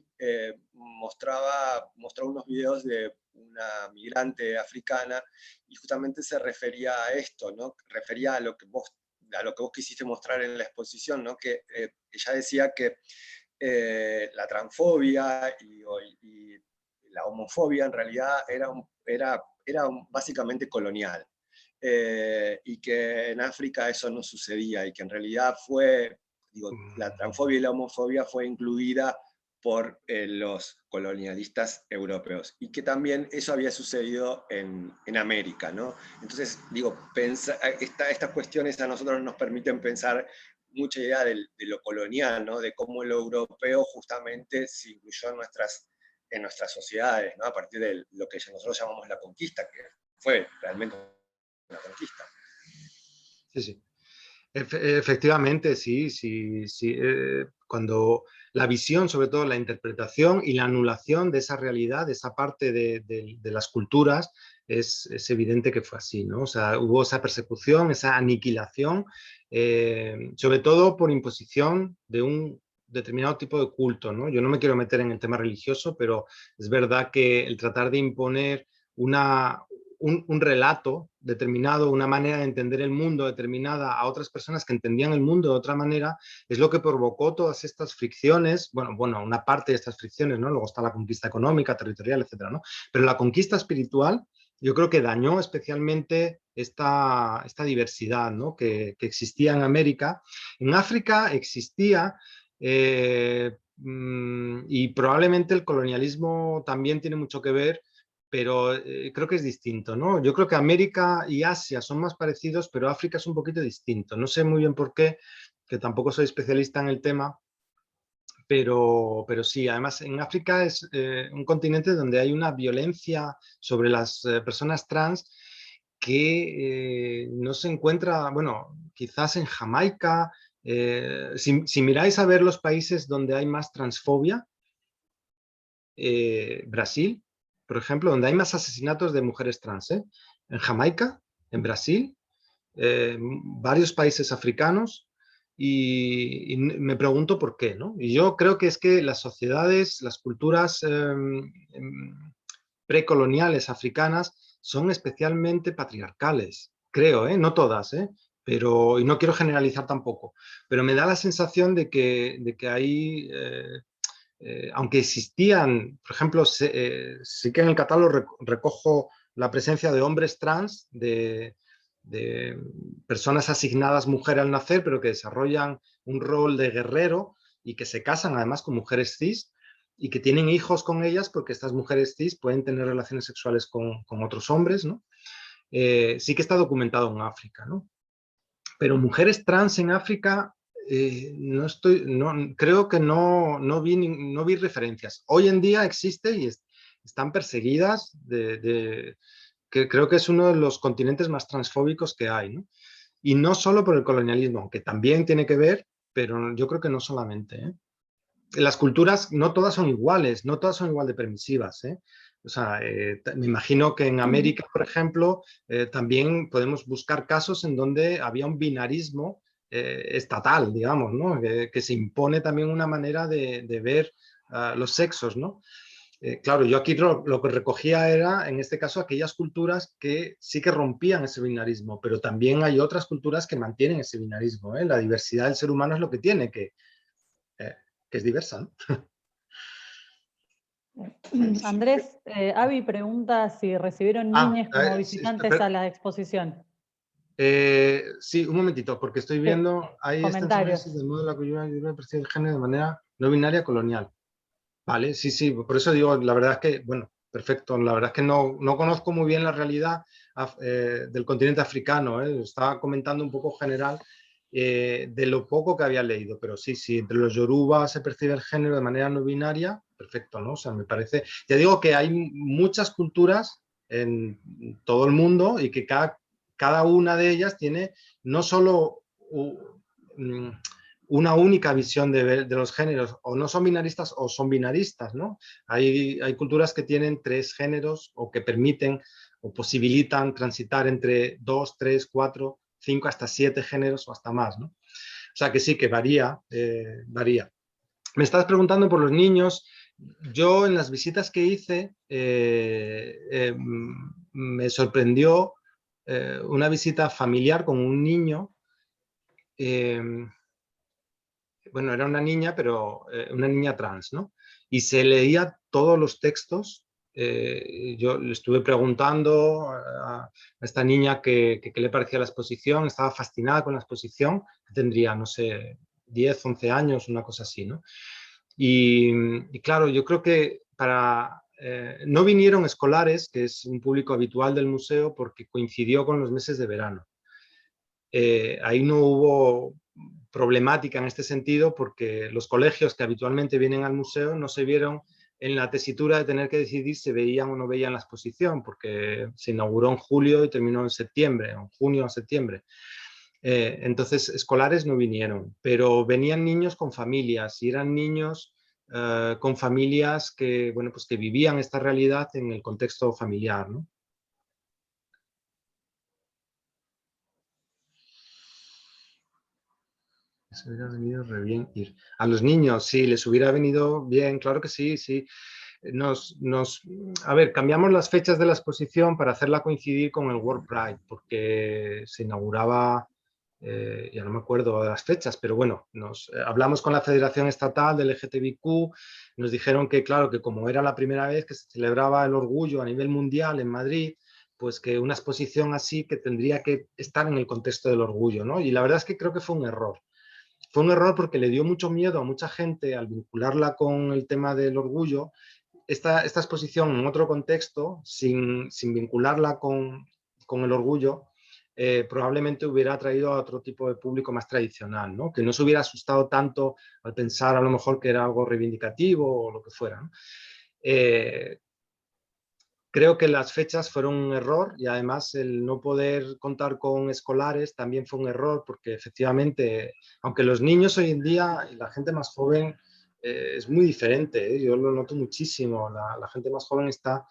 mostró unos videos de una migrante africana, y justamente se refería a esto, ¿no? Refería a lo que vos quisiste mostrar en la exposición, ¿no? Que ella decía que la transfobia y la homofobia en realidad era básicamente colonial. Y que en África eso no sucedía, y que en realidad la transfobia y la homofobia fue incluida por los colonialistas europeos, y que también eso había sucedido en América, ¿no? Entonces, digo, estas cuestiones a nosotros nos permiten pensar mucha idea de lo colonial, ¿no? De cómo lo europeo justamente se incluyó en nuestras sociedades, ¿no? A partir de lo que nosotros llamamos la conquista, que fue realmente una conquista. sí, sí. Efectivamente, sí, sí, sí. Cuando la visión, sobre todo la interpretación y la anulación de esa realidad, de esa parte de las culturas, es evidente que fue así, ¿no? O sea, hubo esa persecución, esa aniquilación, sobre todo por imposición de un determinado tipo de culto, ¿no? Yo no me quiero meter en el tema religioso, pero es verdad que el tratar de imponer un relato determinado, una manera de entender el mundo determinada a otras personas que entendían el mundo de otra manera, es lo que provocó todas estas fricciones, bueno, una parte de estas fricciones, ¿no? Luego está la conquista económica, territorial, etcétera, ¿no? Pero la conquista espiritual yo creo que dañó especialmente esta diversidad, ¿no? que existía en América. En África existía, y probablemente el colonialismo también tiene mucho que ver, pero creo que es distinto, ¿no? Yo creo que América y Asia son más parecidos, pero África es un poquito distinto. No sé muy bien por qué, que tampoco soy especialista en el tema, pero sí, además en África es un continente donde hay una violencia sobre las personas trans que no se encuentra, bueno, quizás en Jamaica. Si miráis a ver los países donde hay más transfobia, Brasil, por ejemplo, donde hay más asesinatos de mujeres trans, en Jamaica, en Brasil, varios países africanos, y me pregunto por qué, ¿no? Y yo creo que es que las sociedades, las culturas precoloniales africanas son especialmente patriarcales, creo, no todas, pero, y no quiero generalizar tampoco, pero me da la sensación de que hay, aunque existían, por ejemplo, sí que en el catálogo recojo la presencia de hombres trans, de personas asignadas mujer al nacer, pero que desarrollan un rol de guerrero y que se casan además con mujeres cis y que tienen hijos con ellas porque estas mujeres cis pueden tener relaciones sexuales con otros hombres, ¿no? Sí que está documentado en África, ¿no? Pero mujeres trans en África, creo que no vi referencias. Hoy en día existe y están perseguidas, que creo que es uno de los continentes más transfóbicos que hay, ¿no? Y no solo por el colonialismo, aunque también tiene que ver, pero yo creo que no solamente, ¿eh? Las culturas no todas son iguales, no todas son igual de permisivas, ¿eh? O sea, me imagino que en América, por ejemplo, también podemos buscar casos en donde había un binarismo estatal, digamos, ¿no? Que se impone también una manera de ver los sexos, ¿no? Claro, yo aquí lo que recogía era, en este caso, aquellas culturas que sí que rompían ese binarismo, pero también hay otras culturas que mantienen ese binarismo, ¿eh? La diversidad del ser humano es lo que tiene, eh, que es diversa, ¿no? Andrés, Avi pregunta si recibieron niñas como visitantes a la exposición. Sí, un momentito, porque estoy Sí, viendo, hay extenso comentarios. análisis del modo de la coyuntura y percibe el género de manera no binaria colonial. Vale, sí, sí, por eso digo, la verdad es que, bueno, perfecto, la verdad es que no conozco muy bien la realidad del continente africano, estaba comentando un poco general de lo poco que había leído, pero sí, sí, entre los yoruba se percibe el género de manera no binaria, perfecto, ¿no? O sea, me parece, ya digo que hay muchas culturas en todo el mundo y que cada una de ellas tiene no solo una única visión de los géneros, o no son binaristas o son binaristas, ¿no? Hay culturas que tienen 3 géneros o que permiten o posibilitan transitar entre 2, 3, 4, 5, hasta 7 géneros o hasta más, ¿no? O sea que sí, que varía, varía. Me estás preguntando por los niños. Yo en las visitas que hice me sorprendió una visita familiar con un niño. Bueno, era una niña, pero una niña trans, ¿no? Y se leía todos los textos. Yo le estuve preguntando a esta niña qué le parecía la exposición, estaba fascinada con la exposición, tendría, no sé, 10, 11 años, una cosa así, ¿no? Y claro, yo creo que no vinieron escolares, que es un público habitual del museo, porque coincidió con los meses de verano. Ahí no hubo problemática en este sentido porque los colegios que habitualmente vienen al museo no se vieron en la tesitura de tener que decidir si veían o no veían la exposición, porque se inauguró en julio y terminó en septiembre, en junio o septiembre. Entonces, escolares no vinieron, pero venían niños con familias y eran niños con familias que, bueno, pues que vivían esta realidad en el contexto familiar, ¿no? Les hubiera venido re bien ir. A los niños, sí, les hubiera venido bien, claro que sí, sí. A ver, cambiamos las fechas de la exposición para hacerla coincidir con el World Pride, porque se inauguraba, ya no me acuerdo de las fechas, pero bueno, hablamos con la Federación Estatal del LGTBIQ, nos dijeron que, claro, que como era la primera vez que se celebraba el orgullo a nivel mundial en Madrid, pues que una exposición así que tendría que estar en el contexto del orgullo, ¿no? Y la verdad es que creo que fue un error. Fue un error porque le dio mucho miedo a mucha gente al vincularla con el tema del orgullo. Esta exposición en otro contexto, sin vincularla con el orgullo, probablemente hubiera atraído a otro tipo de público más tradicional, ¿no? Que no se hubiera asustado tanto al pensar a lo mejor que era algo reivindicativo o lo que fuera, ¿no? Creo que las fechas fueron un error y además el no poder contar con escolares también fue un error porque efectivamente, aunque los niños hoy en día y la gente más joven es muy diferente, yo lo noto muchísimo, la gente más joven está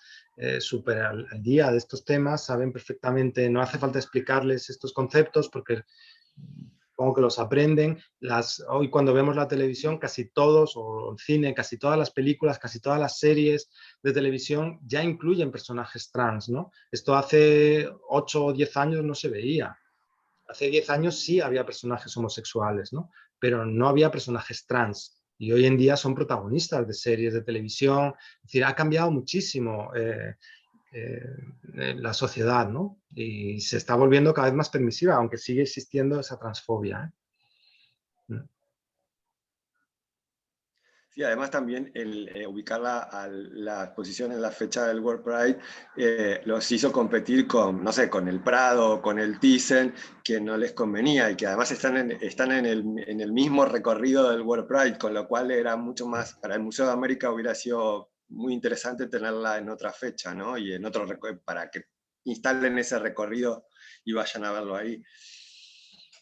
súper al día de estos temas, saben perfectamente, no hace falta explicarles estos conceptos porque supongo que los aprenden. Hoy cuando vemos la televisión, casi todos, o el cine, casi todas las películas, casi todas las series de televisión ya incluyen personajes trans, ¿no? Esto hace 8 o 10 años no se veía. Hace 10 años sí había personajes homosexuales, ¿no? Pero no había personajes trans. Y hoy en día son protagonistas de series de televisión. Es decir, ha cambiado muchísimo la sociedad, ¿no? Y se está volviendo cada vez más permisiva, aunque sigue existiendo esa transfobia, ¿eh? Sí, además también el ubicar la exposición en la fecha del World Pride los hizo competir con, no sé, con el Prado, con el Thyssen, que no les convenía y que además están en el mismo recorrido del World Pride, con lo cual era mucho más, para el Museo de América hubiera sido muy interesante tenerla en otra fecha, ¿no? Y en otro para que instalen ese recorrido y vayan a verlo ahí.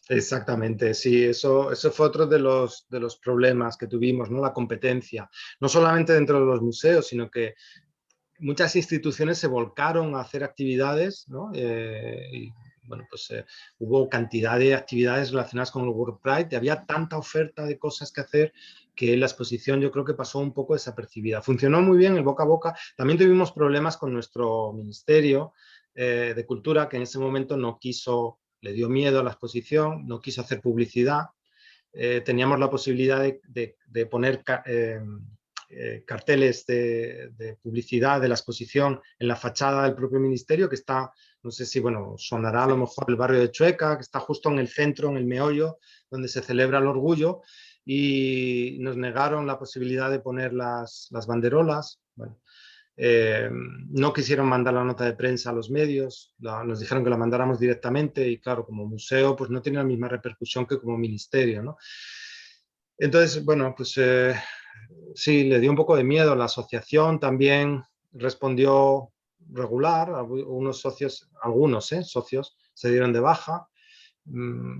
Exactamente, sí, eso fue otro de los problemas que tuvimos, ¿no? La competencia, no solamente dentro de los museos, sino que muchas instituciones se volcaron a hacer actividades, ¿no? Y, bueno, pues hubo cantidad de actividades relacionadas con el World Pride y había tanta oferta de cosas que hacer que la exposición yo creo que pasó un poco desapercibida. Funcionó muy bien el boca a boca. También tuvimos problemas con nuestro Ministerio de Cultura, que en ese momento no quiso, le dio miedo a la exposición, no quiso hacer publicidad. Teníamos la posibilidad de poner carteles de publicidad de la exposición en la fachada del propio ministerio, que está, no sé si, bueno, sonará a lo mejor el barrio de Chueca, que está justo en el centro, en el meollo, donde se celebra el orgullo, y nos negaron la posibilidad de poner las banderolas. Bueno, no quisieron mandar la nota de prensa a los medios, nos dijeron que la mandáramos directamente y claro, como museo pues no tiene la misma repercusión que como ministerio, ¿no? Entonces, bueno, pues sí, le dio un poco de miedo. La asociación también respondió regular, algunos socios se dieron de baja.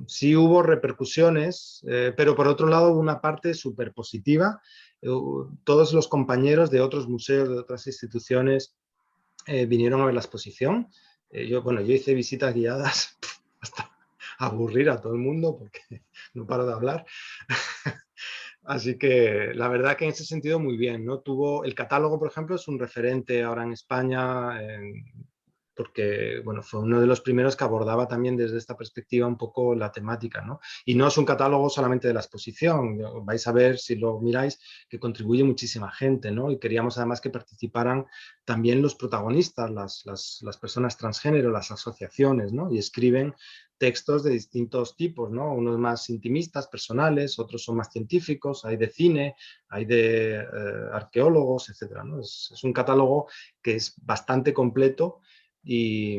Sí hubo repercusiones, pero por otro lado hubo una parte súper positiva. Todos los compañeros de otros museos, de otras instituciones, vinieron a ver la exposición. Yo hice visitas guiadas hasta aburrir a todo el mundo porque no paro de hablar. Así que la verdad que en ese sentido muy bien, ¿no? El catálogo, por ejemplo, es un referente ahora en España, porque bueno, fue uno de los primeros que abordaba también desde esta perspectiva un poco la temática, ¿no? Y no es un catálogo solamente de la exposición, vais a ver si lo miráis que contribuye muchísima gente, ¿no? Y queríamos además que participaran también los protagonistas, las personas transgénero, las asociaciones, ¿no? Y escriben textos de distintos tipos, ¿no? Unos más intimistas, personales, otros son más científicos, hay de cine, hay de arqueólogos, etcétera, ¿no? Es un catálogo que es bastante completo y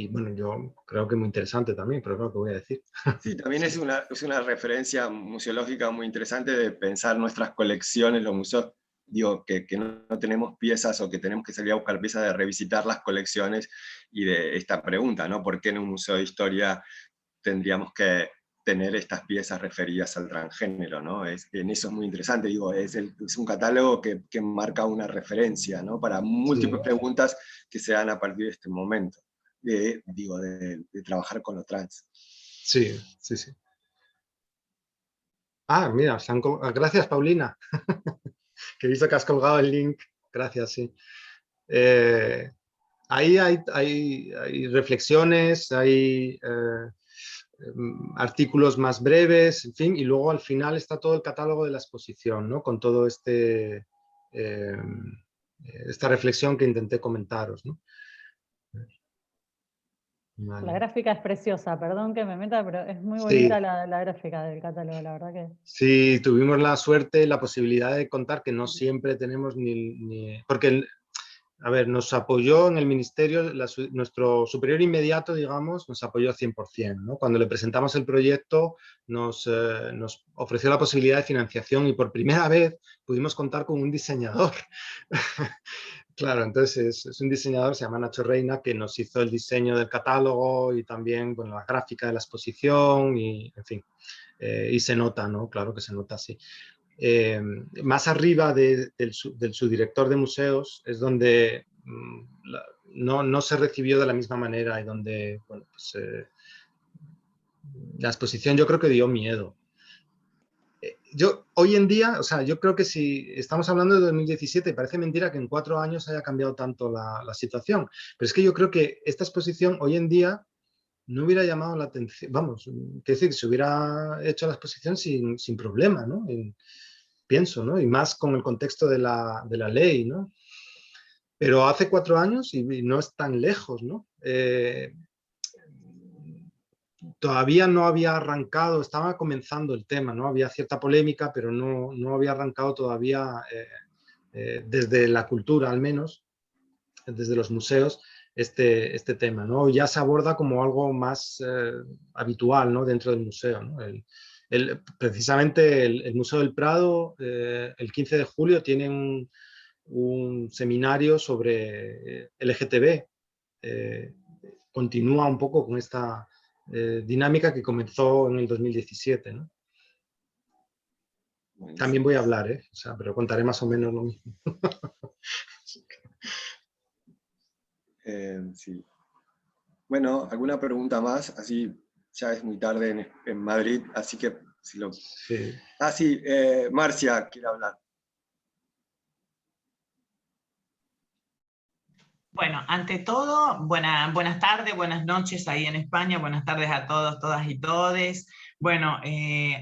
bueno, yo creo que muy interesante también, pero es lo que voy a decir. Sí, también es una referencia museológica muy interesante de pensar nuestras colecciones, los museos, digo, que no tenemos piezas o que tenemos que salir a buscar piezas, de revisitar las colecciones y de esta pregunta, ¿no? ¿Por qué en un museo de historia tendríamos que tener estas piezas referidas al transgénero, ¿no? En eso es muy interesante, digo, es un catálogo que marca una referencia, ¿no? Para múltiples preguntas que se dan a partir de este momento, de trabajar con lo trans. Sí, sí, sí. Ah, mira, gracias, Paulina, que he visto que has colgado el link. Gracias, sí. Ahí hay reflexiones, hay artículos más breves, en fin, y luego al final está todo el catálogo de la exposición, ¿no? Con todo esta reflexión que intenté comentaros, ¿no? Vale. La gráfica es preciosa, perdón que me meta, pero es muy bonita Sí. la gráfica del catálogo, la verdad que... Sí, tuvimos la suerte, la posibilidad de contar que no siempre tenemos porque, a ver, nos apoyó en el ministerio, nuestro superior inmediato, digamos, nos apoyó al 100%, ¿no? Cuando le presentamos el proyecto nos ofreció la posibilidad de financiación y por primera vez pudimos contar con un diseñador. Claro, entonces es un diseñador, se llama Nacho Reina, que nos hizo el diseño del catálogo y también, bueno, la gráfica de la exposición y, en fin, y se nota, ¿no? Claro que se nota así. Más arriba del subdirector de museos es donde no se recibió de la misma manera y donde, bueno, pues, la exposición yo creo que dio miedo. Hoy en día, o sea, yo creo que si estamos hablando de 2017, parece mentira que en 4 años haya cambiado tanto la situación, pero es que yo creo que esta exposición hoy en día no hubiera llamado la atención, vamos, quiero decir, se hubiera hecho la exposición sin problema, ¿no? Pienso, ¿no? Y más con el contexto de la ley, ¿no? Pero hace 4 años y no es tan lejos, ¿no? Todavía no había arrancado, estaba comenzando el tema, ¿no? Había cierta polémica, pero no había arrancado todavía, desde la cultura al menos, desde los museos, este tema, ¿no? Ya se aborda como algo más habitual, ¿no? Dentro del museo, ¿no? Precisamente el Museo del Prado, el 15 de julio, tiene un seminario sobre LGTB. Continúa un poco con esta dinámica que comenzó en el 2017, ¿no? También voy a hablar, o sea, pero contaré más o menos lo mismo. Sí. Bueno, ¿alguna pregunta más? Así ya es muy tarde en Madrid, así que si lo... Sí. Ah, sí, Marcia quiere hablar. Bueno, ante todo, buenas tardes, buenas noches ahí en España, buenas tardes a todos, todas y todes. Bueno,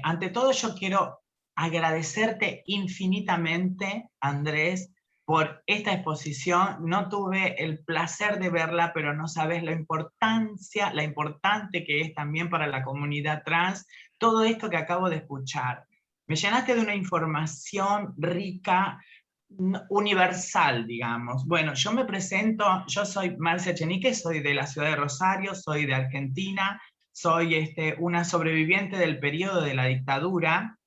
ante todo yo quiero agradecerte infinitamente, Andrés, por esta exposición. No tuve el placer de verla, pero no sabes la importante que es también para la comunidad trans, todo esto que acabo de escuchar. Me llenaste de una información rica, universal, digamos. Bueno, yo me presento, yo soy Marcia Echenique, soy de la ciudad de Rosario, soy de Argentina, soy una sobreviviente del periodo de la dictadura,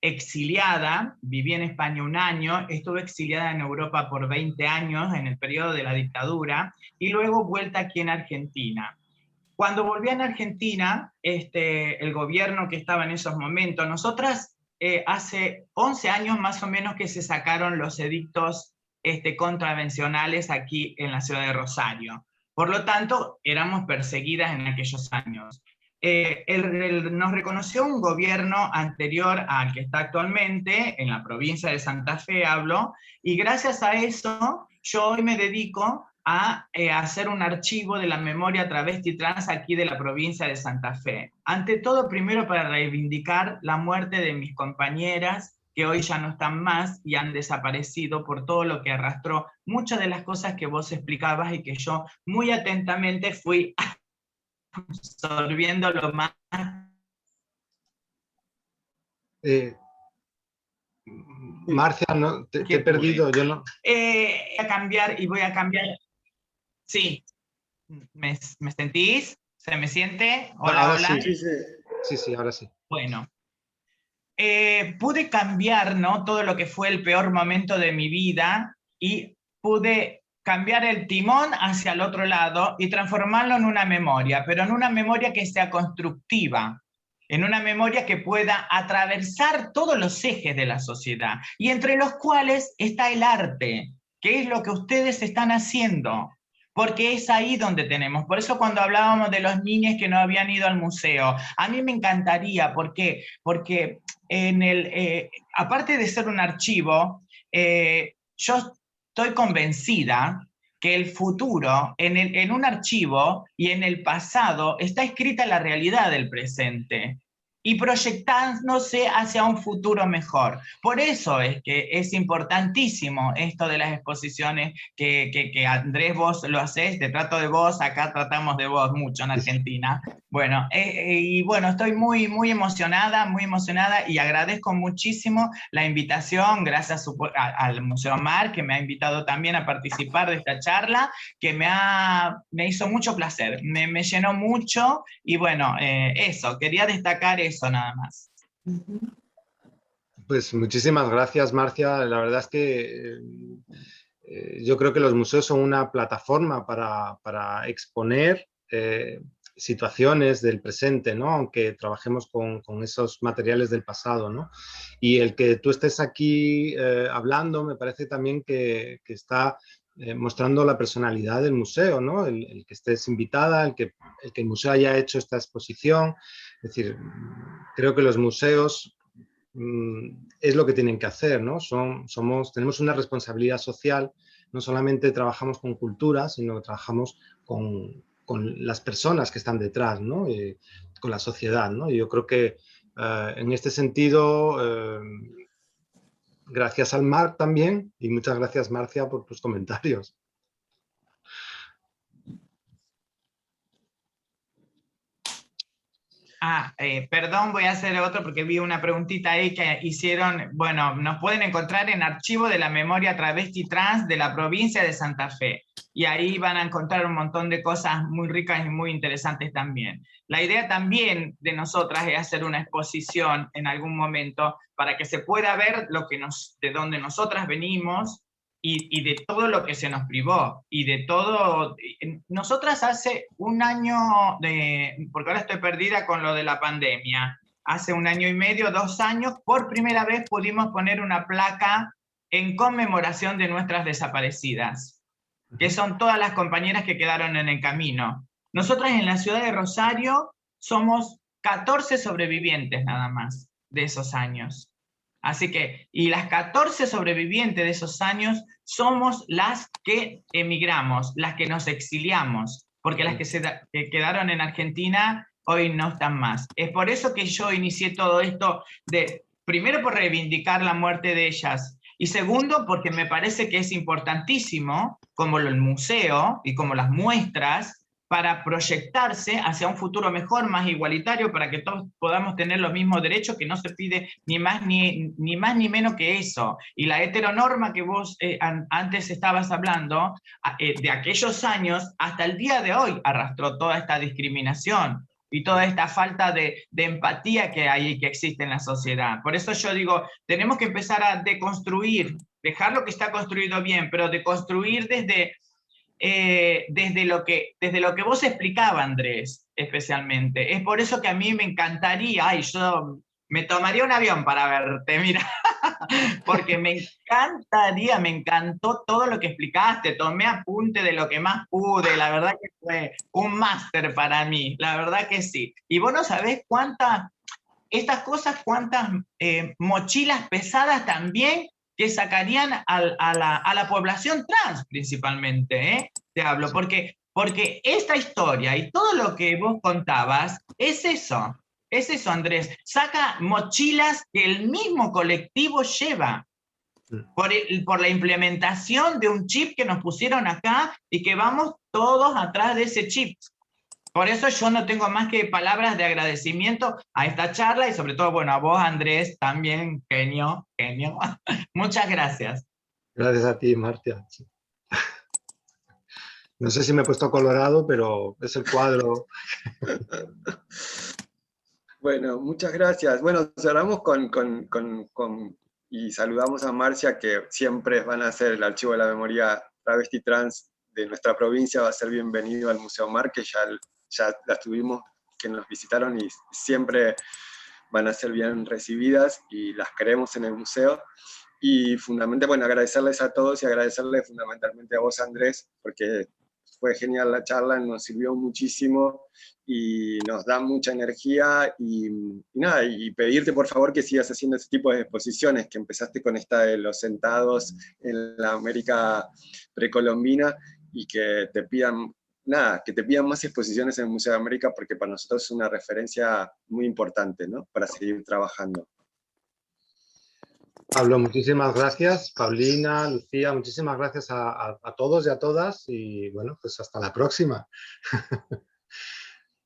exiliada, viví en España 1 año, estuve exiliada en Europa por 20 años en el periodo de la dictadura, y luego vuelta aquí en Argentina. Cuando volví en Argentina, el gobierno que estaba en esos momentos, nosotras hace 11 años más o menos que se sacaron los edictos contravencionales aquí en la ciudad de Rosario. Por lo tanto, éramos perseguidas en aquellos años. Nos reconoció un gobierno anterior al que está actualmente, en la provincia de Santa Fe hablo, y gracias a eso yo hoy me dedico a hacer un archivo de la memoria travesti trans aquí de la provincia de Santa Fe. Ante todo, primero para reivindicar la muerte de mis compañeras, que hoy ya no están más y han desaparecido por todo lo que arrastró muchas de las cosas que vos explicabas y que yo muy atentamente fui absorbiendo lo más. Marcia, no, te he perdido, yo no. Voy a cambiar. Sí, ¿me sentís? ¿Se me siente? Hola, ahora hola. Sí, ahora sí. Bueno, pude cambiar, ¿no?, todo lo que fue el peor momento de mi vida y pude cambiar el timón hacia el otro lado y transformarlo en una memoria, pero en una memoria que sea constructiva, en una memoria que pueda atravesar todos los ejes de la sociedad, y entre los cuales está el arte, que es lo que ustedes están haciendo, porque es ahí donde tenemos. Por eso cuando hablábamos de los niños que no habían ido al museo, a mí me encantaría, ¿por qué? Porque aparte de ser un archivo, yo estoy convencida que el futuro en un archivo y en el pasado está escrita la realidad del presente y proyectándose hacia un futuro mejor. Por eso es que es importantísimo esto de las exposiciones que Andrés, vos lo hacés, te trato de vos, acá tratamos de vos mucho en Argentina. Bueno, y bueno, estoy muy emocionada y agradezco muchísimo la invitación, gracias al Museo Mar, que me ha invitado también a participar de esta charla, que me hizo mucho placer, me llenó mucho, y bueno, eso, quería destacar eso nada más. Pues muchísimas gracias, Marcia. La verdad es que yo creo que los museos son una plataforma para exponer situaciones del presente, ¿no? Aunque trabajemos con esos materiales del pasado, ¿no? Y el que tú estés aquí hablando me parece también que está mostrando la personalidad del museo, ¿no? El que estés invitada, el que el museo haya hecho esta exposición, Es decir, creo que los museos es lo que tienen que hacer, ¿no? Tenemos una responsabilidad social, no solamente trabajamos con cultura, sino que trabajamos con las personas que están detrás, ¿no? Con la sociedad, ¿no? Y yo creo que en este sentido, gracias al Marc también, y muchas gracias, Marcia, por tus comentarios. Perdón, voy a hacer otro porque vi una preguntita ahí que hicieron. Bueno, nos pueden encontrar en Archivo de la Memoria Travesti Trans de la provincia de Santa Fe. Y ahí van a encontrar un montón de cosas muy ricas y muy interesantes también. La idea también de nosotras es hacer una exposición en algún momento para que se pueda ver de dónde nosotras venimos, y de todo lo que se nos privó, y de todo. Nosotras hace un año, porque ahora estoy perdida con lo de la pandemia, hace 1 año y medio, 2 años, por primera vez pudimos poner una placa en conmemoración de nuestras desaparecidas, que son todas las compañeras que quedaron en el camino. Nosotras en la ciudad de Rosario somos 14 sobrevivientes nada más de esos años. Así que, y las 14 sobrevivientes de esos años somos las que emigramos, las que nos exiliamos, porque las que quedaron en Argentina hoy no están más. Es por eso que yo inicié todo esto, primero por reivindicar la muerte de ellas, y segundo porque me parece que es importantísimo, como el museo y como las muestras, para proyectarse hacia un futuro mejor, más igualitario, para que todos podamos tener los mismos derechos, que no se pide ni más ni menos que eso. Y la heteronorma que vos antes estabas hablando, de aquellos años hasta el día de hoy arrastró toda esta discriminación y toda esta falta de empatía que hay y que existe en la sociedad. Por eso yo digo, tenemos que empezar a deconstruir, dejar lo que está construido bien, pero deconstruir desde lo que vos explicabas, Andrés, especialmente. Es por eso que a mí me encantaría, yo me tomaría un avión para verte, mira, porque me encantó todo lo que explicaste, tomé apunte de lo que más pude, la verdad que fue un máster para mí, la verdad que sí. Y vos no sabés cuántas mochilas pesadas también que sacarían a la población trans principalmente, te hablo, porque esta historia y todo lo que vos contabas es eso, Andrés, saca mochilas que el mismo colectivo lleva, por la implementación de un chip que nos pusieron acá y que vamos todos atrás de ese chip. Por eso yo no tengo más que palabras de agradecimiento a esta charla y sobre todo, bueno, a vos, Andrés, también, genio. Muchas gracias. Gracias a ti, Marcia. No sé si me he puesto colorado, pero es el cuadro. Bueno, muchas gracias. Bueno, cerramos y saludamos a Marcia, que siempre van a ser el Archivo de la Memoria Travesti Trans de nuestra provincia, va a ser bienvenido al Museo Marc, que ya las tuvimos, que nos visitaron, y siempre van a ser bien recibidas y las queremos en el museo. Y fundamentalmente, bueno, agradecerles a todos y agradecerles fundamentalmente a vos, Andrés, porque fue genial la charla, nos sirvió muchísimo y nos da mucha energía, y nada, y pedirte por favor que sigas haciendo ese tipo de exposiciones, que empezaste con esta de los sentados en la América precolombina, y que te pidan más exposiciones en el Museo de América, porque para nosotros es una referencia muy importante, ¿no?, para seguir trabajando. Pablo, muchísimas gracias. Paulina, Lucía, muchísimas gracias a todos y a todas, y bueno, pues hasta la próxima.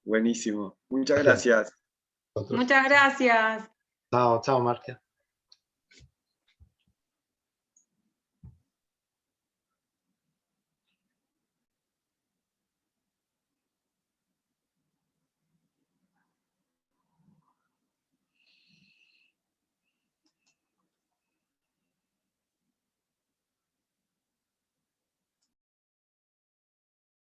Buenísimo. Muchas gracias. Muchas gracias. Chao, chao, Marcia.